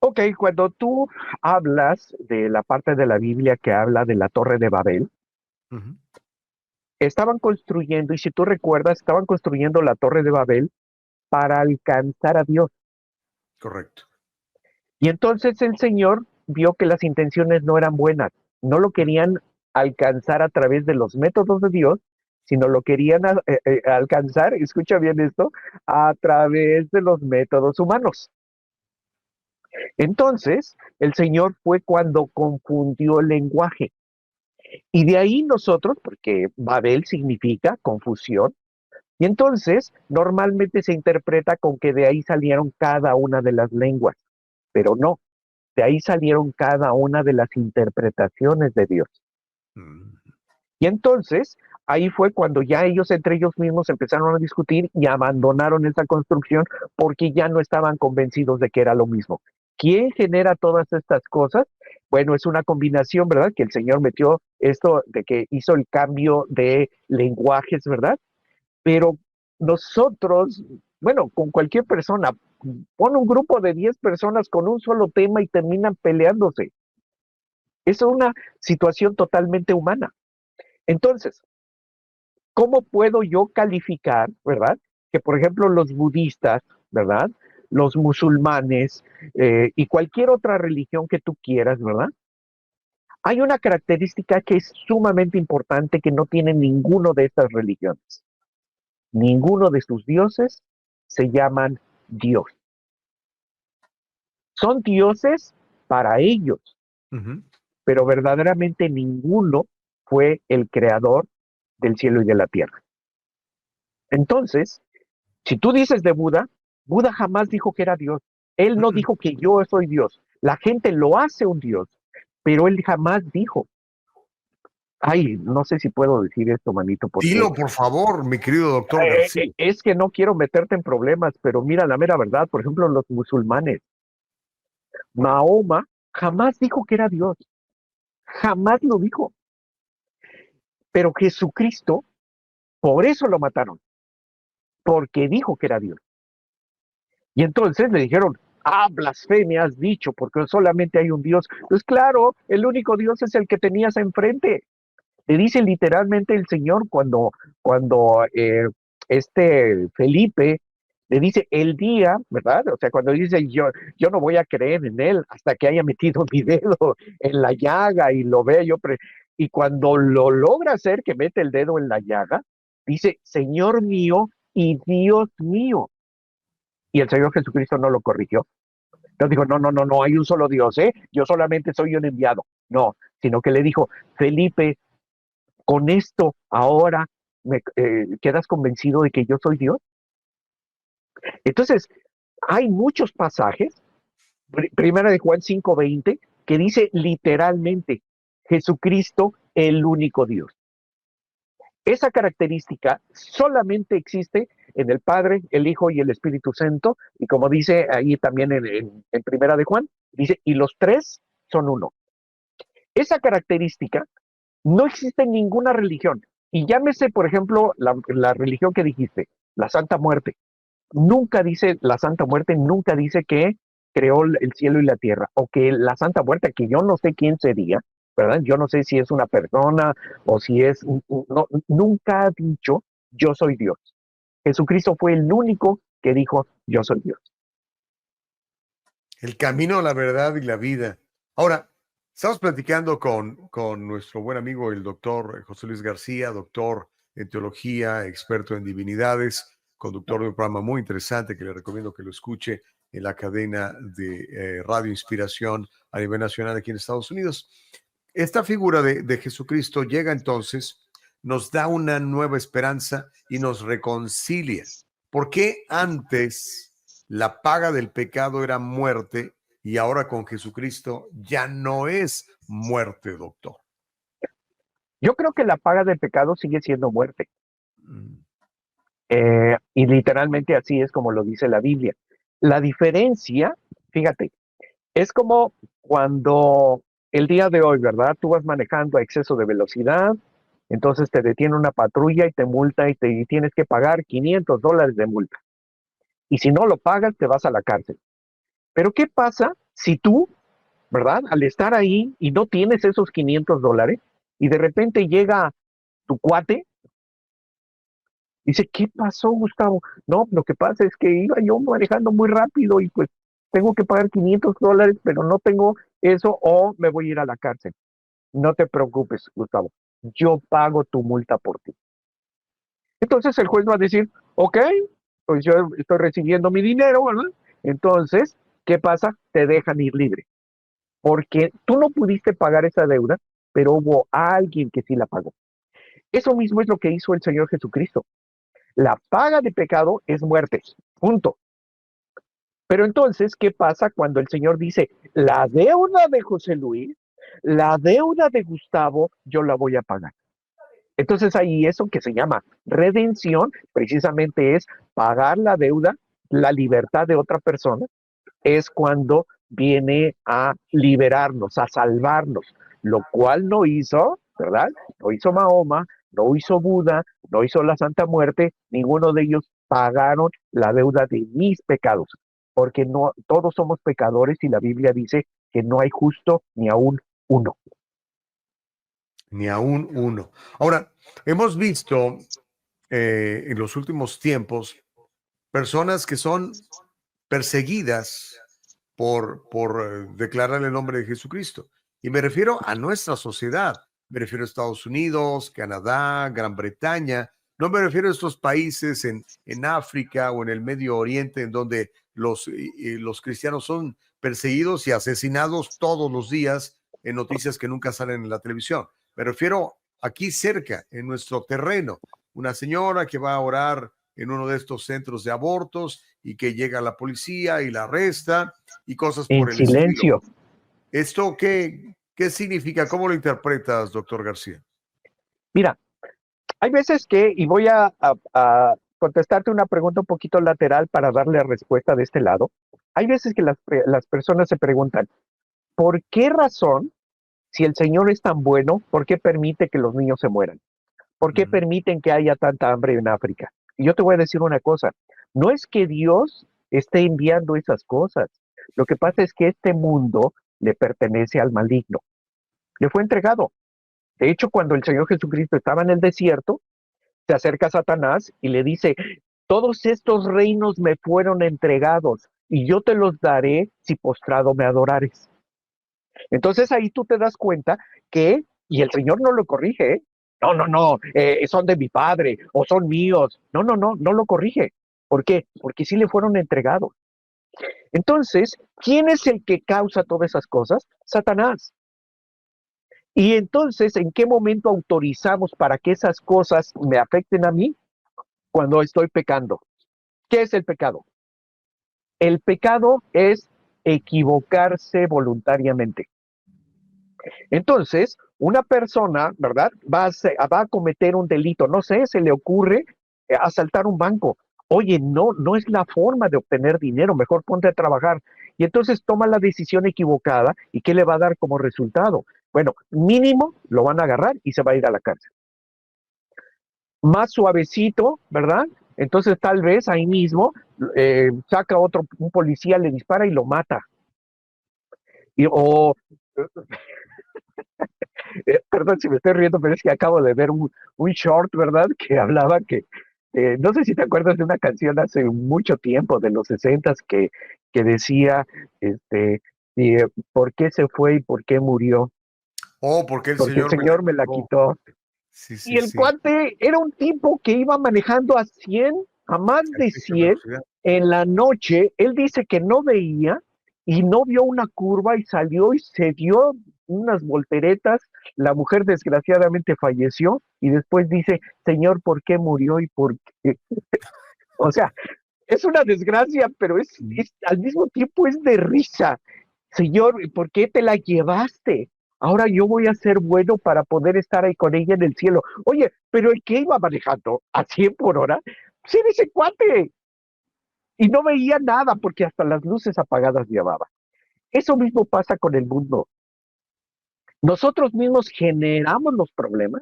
Ok, cuando tú hablas de la parte de la Biblia que habla de la Torre de Babel, Ujú. estaban construyendo, y si tú recuerdas, estaban construyendo la Torre de Babel para alcanzar a Dios. Correcto. Y entonces el Señor vio que las intenciones no eran buenas, no lo querían alcanzar a través de los métodos de Dios, sino lo querían alcanzar, escucha bien esto, a través de los métodos humanos. Entonces, el Señor fue cuando confundió el lenguaje. Y de ahí nosotros, porque Babel significa confusión, y entonces normalmente se interpreta con que de ahí salieron cada una de las lenguas, pero no, de ahí salieron cada una de las interpretaciones de Dios. Mm. Y entonces ahí fue cuando ya ellos entre ellos mismos empezaron a discutir y abandonaron esa construcción porque ya no estaban convencidos de que era lo mismo. ¿Quién genera todas estas cosas? Bueno, es una combinación, ¿verdad? Que el Señor metió esto de que hizo el cambio de lenguajes, ¿verdad? Pero nosotros, bueno, con cualquier persona, pon un grupo de 10 personas con un solo tema y terminan peleándose. Es una situación totalmente humana. Entonces, ¿cómo puedo yo calificar, verdad? Que por ejemplo los budistas, ¿verdad? Los musulmanes y cualquier otra religión que tú quieras, ¿verdad? Hay una característica que es sumamente importante que no tiene ninguno de estas religiones. Ninguno de sus dioses se llaman Dios. Son dioses para ellos, Ujú. pero verdaderamente ninguno fue el creador del cielo y de la tierra. Entonces, si tú dices de Buda, Buda jamás dijo que era Dios. Él no Mm. dijo que yo soy Dios. La gente lo hace un Dios, pero él jamás dijo. Ay, no sé si puedo decir esto, manito, porque Dilo, por favor, mi querido doctor García. es que no quiero meterte en problemas, pero mira la mera verdad, por ejemplo, los musulmanes, Mahoma jamás dijo que era Dios, jamás lo dijo, pero Jesucristo, por eso lo mataron, porque dijo que era Dios. Y entonces le dijeron, blasfemia has dicho, porque solamente hay un Dios. Pues claro, el único Dios es el que tenías enfrente. Le dice literalmente el Señor cuando este Felipe le dice el día, ¿verdad? O sea, cuando dice yo no voy a creer en él hasta que haya metido mi dedo en la llaga y lo vea y cuando lo logra hacer, que mete el dedo en la llaga, dice, Señor mío y Dios mío. Y el Señor Jesucristo no lo corrigió. Entonces dijo, no, no, no, no hay un solo Dios, ¿eh? Yo solamente soy un enviado. No, sino que le dijo, Felipe, con esto ahora quedas convencido de que yo soy Dios. Entonces, hay muchos pasajes, primera de Juan 5:20, que dice literalmente, Jesucristo el único Dios. Esa característica solamente existe en el Padre, el Hijo y el Espíritu Santo, y como dice ahí también en primera de Juan, dice, y los tres son uno. Esa característica no existe en ninguna religión. Y llámese, por ejemplo, la religión que dijiste, la Santa Muerte. Nunca dice, la Santa Muerte nunca dice que creó el cielo y la tierra, o que la Santa Muerte, que yo no sé quién sería, ¿verdad? Yo no sé si es una persona o si es, no, nunca ha dicho, yo soy Dios. Jesucristo fue el único que dijo, yo soy Dios. El camino, la verdad y la vida. Ahora, estamos platicando con nuestro buen amigo, el doctor José Luis García, doctor en teología, experto en divinidades, conductor de un programa muy interesante que le recomiendo que lo escuche en la cadena de Radio Inspiración a nivel nacional aquí en Estados Unidos. Esta figura de Jesucristo llega entonces, nos da una nueva esperanza y nos reconcilia. ¿Por qué antes la paga del pecado era muerte y ahora con Jesucristo ya no es muerte, doctor? Yo creo que la paga del pecado sigue siendo muerte. Mm. Y literalmente así es como lo dice la Biblia. La diferencia, fíjate, es como cuando el día de hoy, ¿verdad? Tú vas manejando a exceso de velocidad, entonces te detiene una patrulla y te multa y tienes que pagar $500 de multa. Y si no lo pagas, te vas a la cárcel. Pero ¿qué pasa si tú, ¿verdad? Al estar ahí y no tienes esos $500 y de repente llega tu cuate, dice, ¿qué pasó, Gustavo? No, lo que pasa es que iba yo manejando muy rápido y pues tengo que pagar $500, pero no tengo eso o me voy a ir a la cárcel. No te preocupes, Gustavo, yo pago tu multa por ti. Entonces el juez va a decir, ok, pues yo estoy recibiendo mi dinero, ¿verdad? Entonces, ¿qué pasa? Te dejan ir libre, porque tú no pudiste pagar esa deuda, pero hubo alguien que sí la pagó. Eso mismo es lo que hizo el Señor Jesucristo. La paga de pecado es muerte, punto. Pero entonces, ¿qué pasa cuando el Señor dice, la deuda de José Luis, la deuda de Gustavo, yo la voy a pagar? Entonces ahí eso que se llama redención, precisamente es pagar la deuda, la libertad de otra persona, es cuando viene a liberarnos, a salvarnos, lo cual no hizo, ¿verdad? No hizo Mahoma, no hizo Buda, no hizo la Santa Muerte, ninguno de ellos pagaron la deuda de mis pecados, porque no todos somos pecadores y la Biblia dice que no hay justo ni aún uno. Ni aún uno. Ahora, hemos visto en los últimos tiempos personas que son perseguidas por declarar el nombre de Jesucristo. Y me refiero a nuestra sociedad. Me refiero a Estados Unidos, Canadá, Gran Bretaña. No me refiero a estos países en África o en el Medio Oriente en donde los cristianos son perseguidos y asesinados todos los días en noticias que nunca salen en la televisión. Me refiero aquí cerca, en nuestro terreno. Una señora que va a orar en uno de estos centros de abortos y que llega la policía y la arresta y cosas En por el estilo. silencio. ¿Esto qué significa? ¿Cómo lo interpretas, doctor García? Mira, hay veces que, y voy a contestarte una pregunta un poquito lateral para darle respuesta de este lado. Hay veces que las personas se preguntan, ¿por qué razón, si el Señor es tan bueno, por qué permite que los niños se mueran? ¿Por qué permiten que haya tanta hambre en África? Y yo te voy a decir una cosa, no es que Dios esté enviando esas cosas, lo que pasa es que este mundo le pertenece al maligno, le fue entregado. De hecho, cuando el Señor Jesucristo estaba en el desierto, se acerca a Satanás y le dice, todos estos reinos me fueron entregados y yo te los daré si postrado me adorares. Entonces ahí tú te das cuenta que, y el Señor no lo corrige, ¿eh? No, no, no, son de mi padre o son míos. No, no, no, no lo corrige. ¿Por qué? Porque sí le fueron entregados. Entonces, ¿quién es el que causa todas esas cosas? Satanás. Y entonces, ¿en qué momento autorizamos para que esas cosas me afecten a mí? Cuando estoy pecando. ¿Qué es el pecado? El pecado es equivocarse voluntariamente. Entonces, una persona, ¿verdad? Va a cometer un delito, no sé, se le ocurre asaltar un banco. Oye, no, no es la forma de obtener dinero, mejor ponte a trabajar. Y entonces toma la decisión equivocada y ¿qué le va a dar como resultado? Bueno, mínimo lo van a agarrar y se va a ir a la cárcel. Más suavecito, ¿verdad? Entonces tal vez ahí mismo saca un policía, le dispara y lo mata. O perdón si me estoy riendo, pero es que acabo de ver un short, ¿verdad? Que hablaba que, no sé si te acuerdas de una canción hace mucho tiempo, de los 60 que decía, este, ¿por qué se fue y por qué murió? Oh, porque el Porque el Señor me la Señor me la quitó. quitó. Sí, Y sí, el sí. cuate era un tipo que iba manejando a 100, a más A de exceso de 100 velocidad. en la noche. Él dice que no veía y no vio una curva y salió y se dio unas volteretas. La mujer desgraciadamente falleció y después dice, Señor, ¿por qué murió y por qué? O sea, es una desgracia, pero al mismo tiempo es de risa. Señor, ¿por qué te la llevaste? Ahora yo voy a ser bueno para poder estar ahí con ella en el cielo. Oye, pero el que iba manejando a 100 por hora, sí, ese cuate. Y no veía nada porque hasta las luces apagadas llevaba. Eso mismo pasa con el mundo. Nosotros mismos generamos los problemas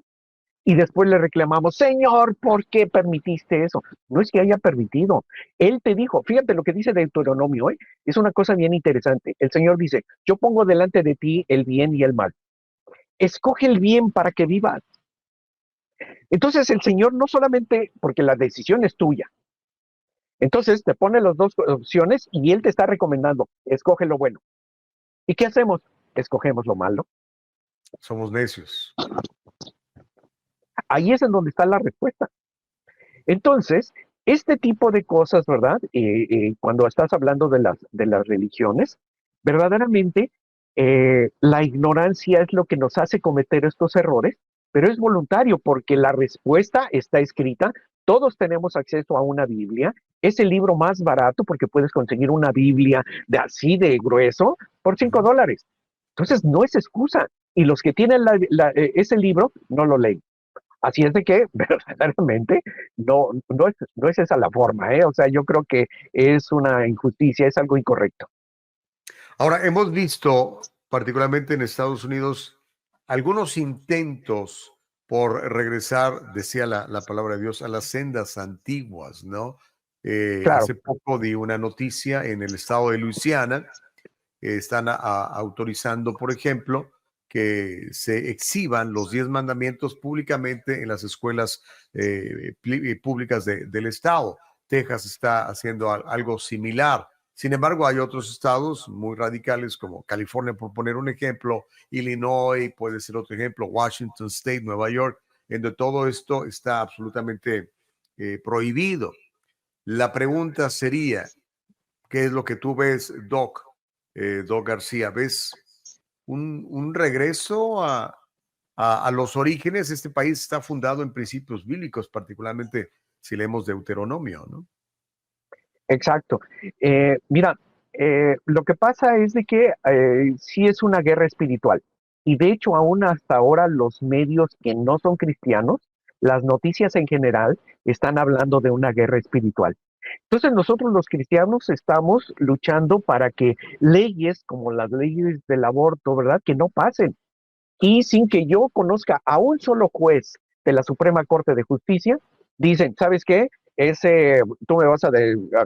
Y después le reclamamos, Señor, ¿por qué permitiste eso? No es que haya permitido. Él te dijo, fíjate lo que dice Deuteronomio, ¿eh? Es una cosa bien interesante. El Señor dice, yo pongo delante de ti el bien y el mal. Escoge el bien para que vivas. Entonces el Señor no solamente, porque la decisión es tuya, entonces te pone las dos opciones y Él te está recomendando, escoge lo bueno. ¿Y qué hacemos? Escogemos lo malo. Somos necios. Ahí es en donde está la respuesta. Entonces, este tipo de cosas, ¿verdad? Cuando estás hablando de las religiones, verdaderamente la ignorancia es lo que nos hace cometer estos errores, pero es voluntario porque la respuesta está escrita. Todos tenemos acceso a una Biblia. Es el libro más barato porque puedes conseguir una Biblia de así de grueso por $5. Entonces, no es excusa. Y los que tienen ese libro no lo leen. Así es de que verdaderamente no es esa la forma, ¿eh? O sea, yo creo que es una injusticia, es algo incorrecto. Ahora, hemos visto, particularmente en Estados Unidos, algunos intentos por regresar, decía la palabra de Dios, a las sendas antiguas, ¿no? Claro, Hace poco di una noticia en el estado de Luisiana. Están autorizando, por ejemplo, que se exhiban los 10 mandamientos públicamente en las escuelas públicas del estado. Texas está haciendo algo similar. Sin embargo, hay otros estados muy radicales como California, por poner un ejemplo, Illinois, puede ser otro ejemplo, Washington State, Nueva York, en donde todo esto está absolutamente prohibido. La pregunta sería, ¿qué es lo que tú ves, Doc? Doc García, ¿ves un regreso a los orígenes? Este país está fundado en principios bíblicos, particularmente si leemos Deuteronomio, ¿no? exacto. Mira, lo que pasa es de que sí es una guerra espiritual. Y de hecho, aún hasta ahora los medios que no son cristianos, las noticias en general, están hablando de una guerra espiritual. Entonces nosotros los cristianos estamos luchando para que leyes como las leyes del aborto, ¿verdad? Que no pasen. Y sin que yo conozca a un solo juez de la Suprema Corte de Justicia, dicen, ¿sabes qué? Tú me vas a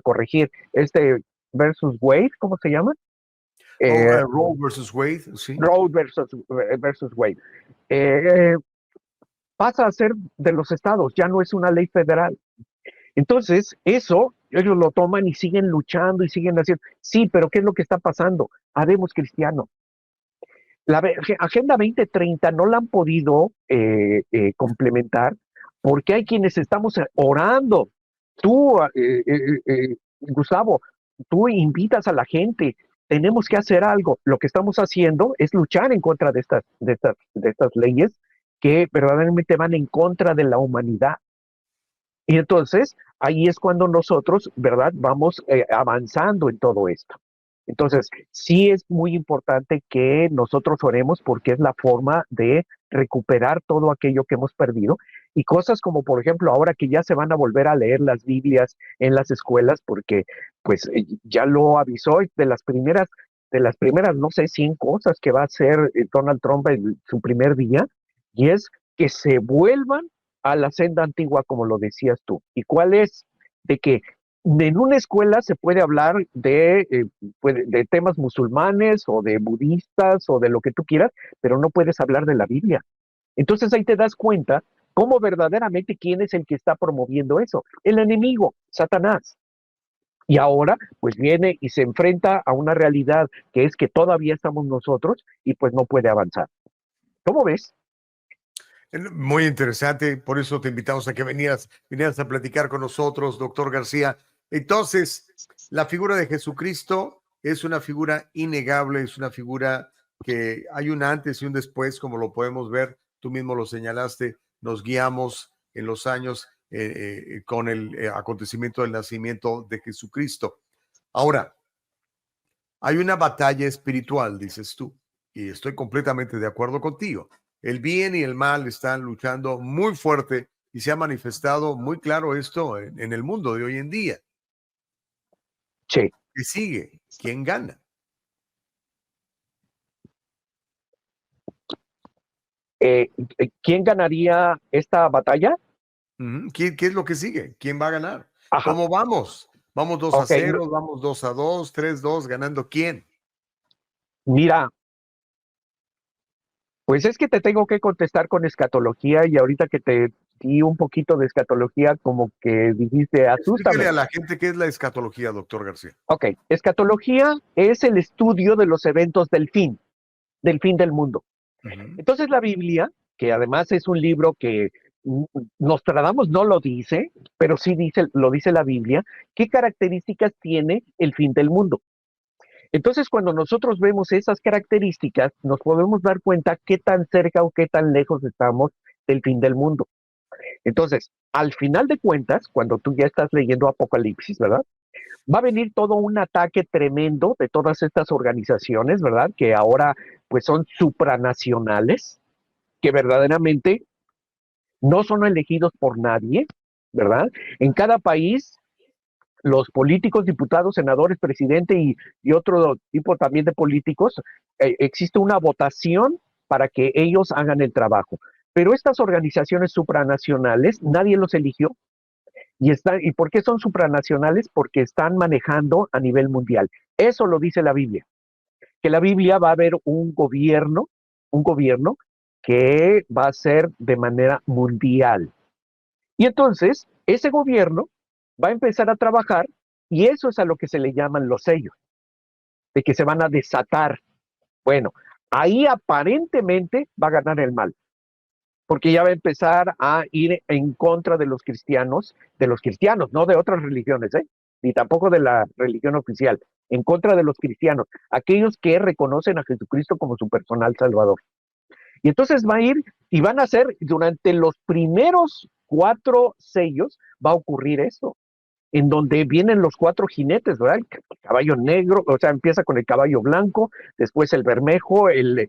corregir, versus Wade, ¿cómo se llama? Oh, Eh, Roe versus Wade, sí. Roe versus Wade. Eh, Pasa a ser de los estados, ya no es una ley federal. Entonces, eso, ellos lo toman y siguen luchando y siguen haciendo. Sí, pero ¿qué es lo que está pasando? Habemos cristianos. La Agenda 2030 no la han podido complementar porque hay quienes estamos orando. Tú, Gustavo, tú invitas a la gente, tenemos que hacer algo. Lo que estamos haciendo es luchar en contra de estas leyes que verdaderamente van en contra de la humanidad. Y entonces ahí es cuando nosotros, ¿verdad? Vamos avanzando en todo esto. Entonces, sí es muy importante que nosotros oremos porque es la forma de recuperar todo aquello que hemos perdido y cosas como, por ejemplo, ahora que ya se van a volver a leer las Biblias en las escuelas porque pues ya lo avisó de las primeras, no sé, 100 cosas que va a hacer Donald Trump en su primer día y es que se vuelvan a la senda antigua como lo decías tú. ¿Y cuál es? De que en una escuela se puede hablar de temas musulmanes o de budistas o de lo que tú quieras, pero no puedes hablar de la Biblia. Entonces ahí te das cuenta cómo verdaderamente quién es el que está promoviendo eso. El enemigo, Satanás. Y ahora pues viene y se enfrenta a una realidad que es que todavía estamos nosotros y pues no puede avanzar. ¿Cómo ves? Muy interesante, por eso te invitamos a que vinieras a platicar con nosotros, doctor García. Entonces, la figura de Jesucristo es una figura innegable, es una figura que hay un antes y un después, como lo podemos ver, tú mismo lo señalaste, nos guiamos en los años con el acontecimiento del nacimiento de Jesucristo. Ahora, hay una batalla espiritual, dices tú, y estoy completamente de acuerdo contigo. El bien y el mal están luchando muy fuerte y se ha manifestado muy claro esto en el mundo de hoy en día. Sí. ¿Qué sigue? ¿Quién gana? ¿Quién ganaría esta batalla? ¿Qué es lo que sigue? ¿Quién va a ganar? Ajá, ¿Cómo vamos? ¿Vamos 2-0? ¿Vamos 2-2? ¿3-2? ¿Ganando quién? mira, pues es que te tengo que contestar con escatología y ahorita que te di un poquito de escatología, como que dijiste, Explíquele asústame. a la gente qué es la escatología, doctor García. Ok, escatología es el estudio de los eventos del fin del mundo. Ujú. Entonces la Biblia, que además es un libro que Nostradamus no lo dice, pero sí lo dice la Biblia, ¿qué características tiene el fin del mundo? Entonces, cuando nosotros vemos esas características, nos podemos dar cuenta qué tan cerca o qué tan lejos estamos del fin del mundo. Entonces, al final de cuentas, cuando tú ya estás leyendo Apocalipsis, ¿verdad? Va a venir todo un ataque tremendo de todas estas organizaciones, ¿verdad? Que ahora pues son supranacionales, que verdaderamente no son elegidos por nadie, ¿verdad? En cada país, los políticos, diputados, senadores, presidente y otro tipo también de políticos, existe una votación para que ellos hagan el trabajo. Pero estas organizaciones supranacionales, nadie los eligió. ¿Y por qué son supranacionales? Porque están manejando a nivel mundial. Eso lo dice la Biblia, que la Biblia va a haber un gobierno que va a ser de manera mundial. Y entonces, ese gobierno va a empezar a trabajar y eso es a lo que se le llaman los sellos, de que se van a desatar. Bueno, ahí aparentemente va a ganar el mal, porque ya va a empezar a ir en contra de los cristianos, no de otras religiones, ni tampoco de la religión oficial, en contra de los cristianos, aquellos que reconocen a Jesucristo como su personal salvador. Y entonces va a ir y van a ser, durante los primeros 4 sellos, va a ocurrir esto, en donde vienen los 4 jinetes, ¿verdad? El caballo negro, o sea, empieza con el caballo blanco, después el bermejo, el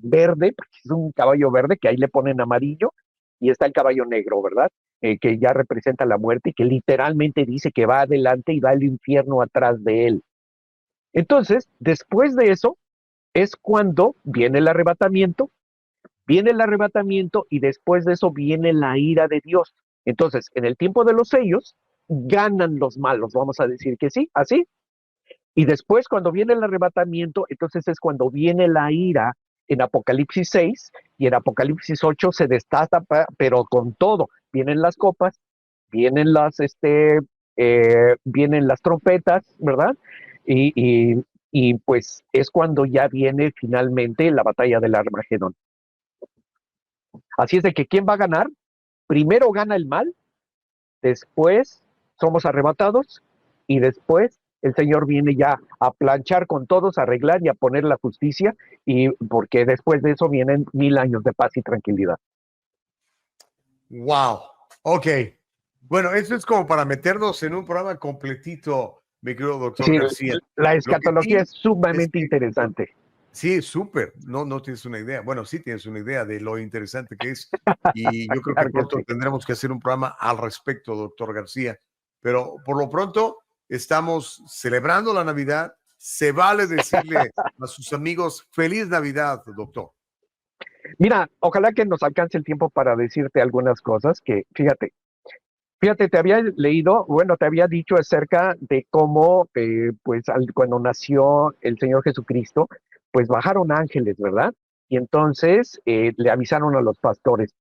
verde, porque es un caballo verde que ahí le ponen amarillo, y está el caballo negro, ¿verdad? Que ya representa la muerte y que literalmente dice que va adelante y va el infierno atrás de él. Entonces, después de eso, es cuando viene el arrebatamiento y después de eso viene la ira de Dios. Entonces, en el tiempo de los sellos, ganan los malos, vamos a decir que sí, así. Y después, cuando viene el arrebatamiento, entonces es cuando viene la ira en Apocalipsis 6 y en Apocalipsis 8 se destapa, pero con todo. Vienen las copas, vienen vienen las trompetas, ¿verdad? Y, y pues es cuando ya viene finalmente la batalla del Armagedón. Así es de que ¿quién va a ganar? Primero gana el mal, después somos arrebatados y después el Señor viene ya a planchar con todos, a arreglar y a poner la justicia, y porque después de eso vienen 1000 años de paz y tranquilidad. Wow. Ok. Bueno, eso es como para meternos en un programa completito, mi querido doctor Sí, García. la Lo que escatología sí es es sumamente que, interesante. sí, es súper. No, no tienes una idea. Bueno, sí tienes una idea de lo interesante que es. Y yo creo que Claro que pronto sí. tendremos que hacer un programa al respecto, doctor García. Pero por lo pronto estamos celebrando la Navidad. Se vale decirle a sus amigos feliz Navidad, doctor. Mira, ojalá que nos alcance el tiempo para decirte algunas cosas que, fíjate, te había leído, bueno, te había dicho acerca de cómo, pues, cuando nació el Señor Jesucristo, pues bajaron ángeles, ¿verdad? Y entonces le avisaron a los pastores.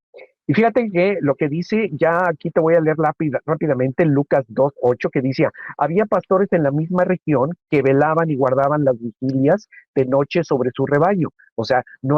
Y fíjate que lo que dice, ya aquí te voy a leer rápidamente Lucas 2:8, que dice, había pastores en la misma región que velaban y guardaban las vigilias de noche sobre su rebaño. O sea, no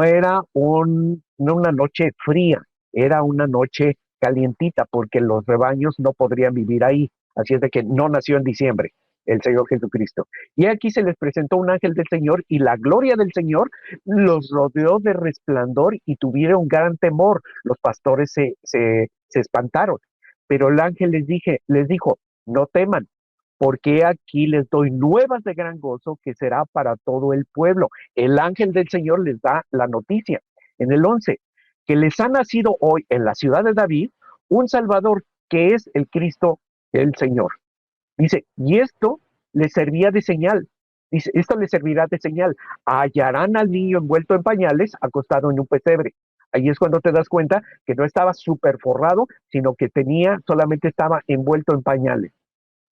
una noche fría, era una noche calientita, porque los rebaños no podrían vivir ahí. Así es de que no nació en diciembre el Señor Jesucristo. Y aquí se les presentó un ángel del Señor y la gloria del Señor los rodeó de resplandor y tuvieron gran temor. Los pastores se espantaron, pero el ángel les dijo, no teman, porque aquí les doy nuevas de gran gozo que será para todo el pueblo. El ángel del Señor les da la noticia. En el 11, que les ha nacido hoy en la ciudad de David un Salvador que es el Cristo el Señor. Dice, y esto les servía de señal. Dice, esto les servirá de señal. Hallarán al niño envuelto en pañales, acostado en un pesebre. Ahí es cuando te das cuenta que no estaba súper forrado, sino que solamente estaba envuelto en pañales.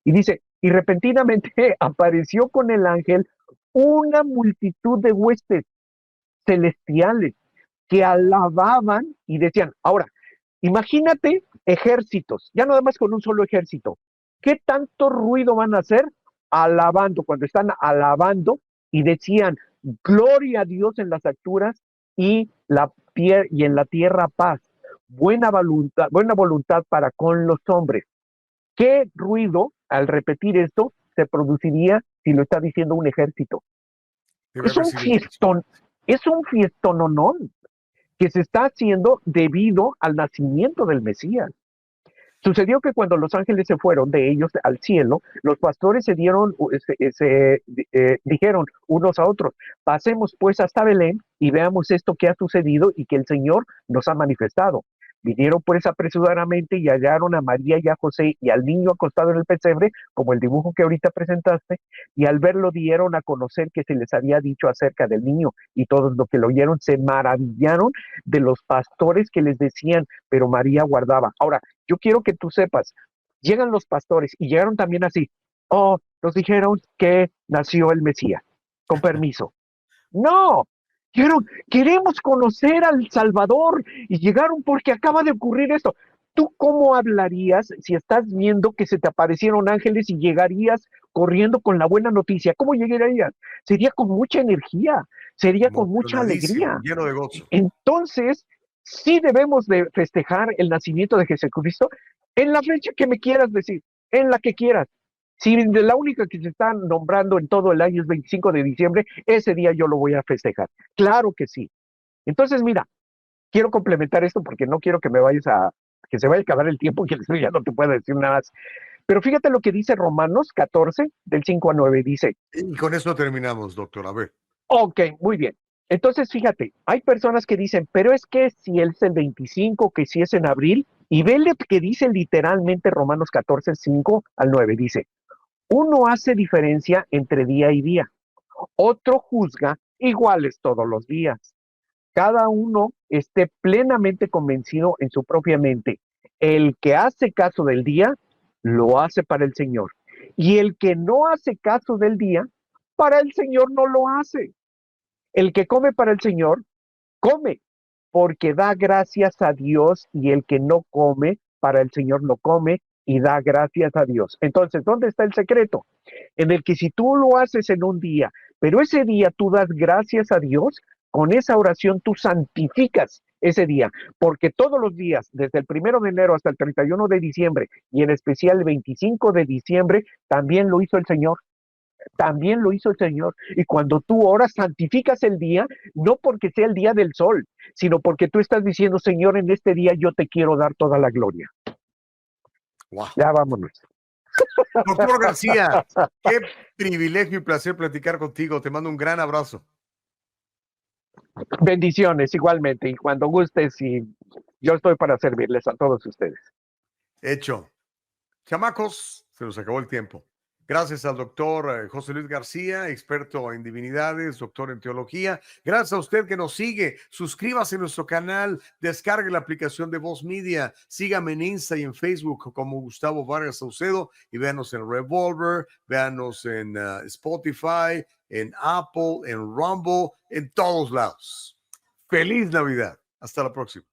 Y dice, y repentinamente apareció con el ángel una multitud de huestes celestiales que alababan y decían, ahora, imagínate ejércitos, ya nada más con un solo ejército, ¿qué tanto ruido van a hacer alabando, cuando están alabando y decían, gloria a Dios en las alturas y, y en la tierra paz, buena voluntad para con los hombres? ¿Qué ruido al repetir esto se produciría si lo está diciendo un ejército? Debe Es haber un sido fiestón, es un fiestononón que se está haciendo debido al nacimiento del Mesías. Sucedió que cuando los ángeles se fueron de ellos al cielo, los pastores dijeron unos a otros, pasemos pues hasta Belén y veamos esto que ha sucedido y que el Señor nos ha manifestado. Vinieron pues apresuradamente y hallaron a María y a José y al niño acostado en el pesebre, como el dibujo que ahorita presentaste, y al verlo dieron a conocer que se les había dicho acerca del niño, y todos los que lo oyeron se maravillaron de los pastores que les decían, pero María guardaba. Ahora, yo quiero que tú sepas, llegan los pastores y llegaron también así, oh, nos dijeron que nació el Mesías, con permiso. No, queremos conocer al Salvador y llegaron porque acaba de ocurrir esto. ¿Tú cómo hablarías si estás viendo que se te aparecieron ángeles y llegarías corriendo con la buena noticia? ¿Cómo llegarías? Sería con mucha energía, sería con mucha emocionadísimo, alegría. lleno de gozo. Entonces, sí debemos de festejar el nacimiento de Jesucristo en la fecha que me quieras decir, en la que quieras. Si de la única que se está nombrando en todo el año es 25 de diciembre, ese día yo lo voy a festejar. Claro que sí. Entonces, mira, quiero complementar esto porque no quiero que que se vaya a acabar el tiempo y ya no te puedo decir nada más. Pero fíjate lo que dice Romanos 14, del 5 a 9, dice. Y con eso terminamos, doctor. A ver. Ok, muy bien. Entonces, fíjate, hay personas que dicen, pero es que si es el 25, que si es en abril, y vele que dice literalmente Romanos 14, 5 al 9, dice, uno hace diferencia entre día y día, otro juzga iguales todos los días. Cada uno esté plenamente convencido en su propia mente. El que hace caso del día, lo hace para el Señor. Y el que no hace caso del día, para el Señor no lo hace. El que come para el Señor, come, porque da gracias a Dios, y el que no come, para el Señor no come y da gracias a Dios. Entonces, ¿dónde está el secreto? En el que si tú lo haces en un día, pero ese día tú das gracias a Dios, con esa oración tú santificas ese día, porque todos los días, desde el 1 de enero hasta el 31 de diciembre, y en especial el 25 de diciembre, también lo hizo el Señor. También lo hizo el Señor. Y cuando tú oras, santificas el día, no porque sea el día del sol, sino porque tú estás diciendo, Señor, en este día yo te quiero dar toda la gloria. Wow. Ya vámonos. Doctor García, qué privilegio y placer platicar contigo. Te mando un gran abrazo. Bendiciones igualmente. Y cuando gustes, y yo estoy para servirles a todos ustedes. Hecho. Chamacos, se nos acabó el tiempo. Gracias al doctor José Luis García, experto en divinidades, doctor en teología. Gracias a usted que nos sigue. Suscríbase a nuestro canal, descargue la aplicación de Voz Media, sígame en Insta y en Facebook como Gustavo Vargas Saucedo y véanos en Revolver, véanos en Spotify, en Apple, en Rumble, en todos lados. ¡Feliz Navidad! Hasta la próxima.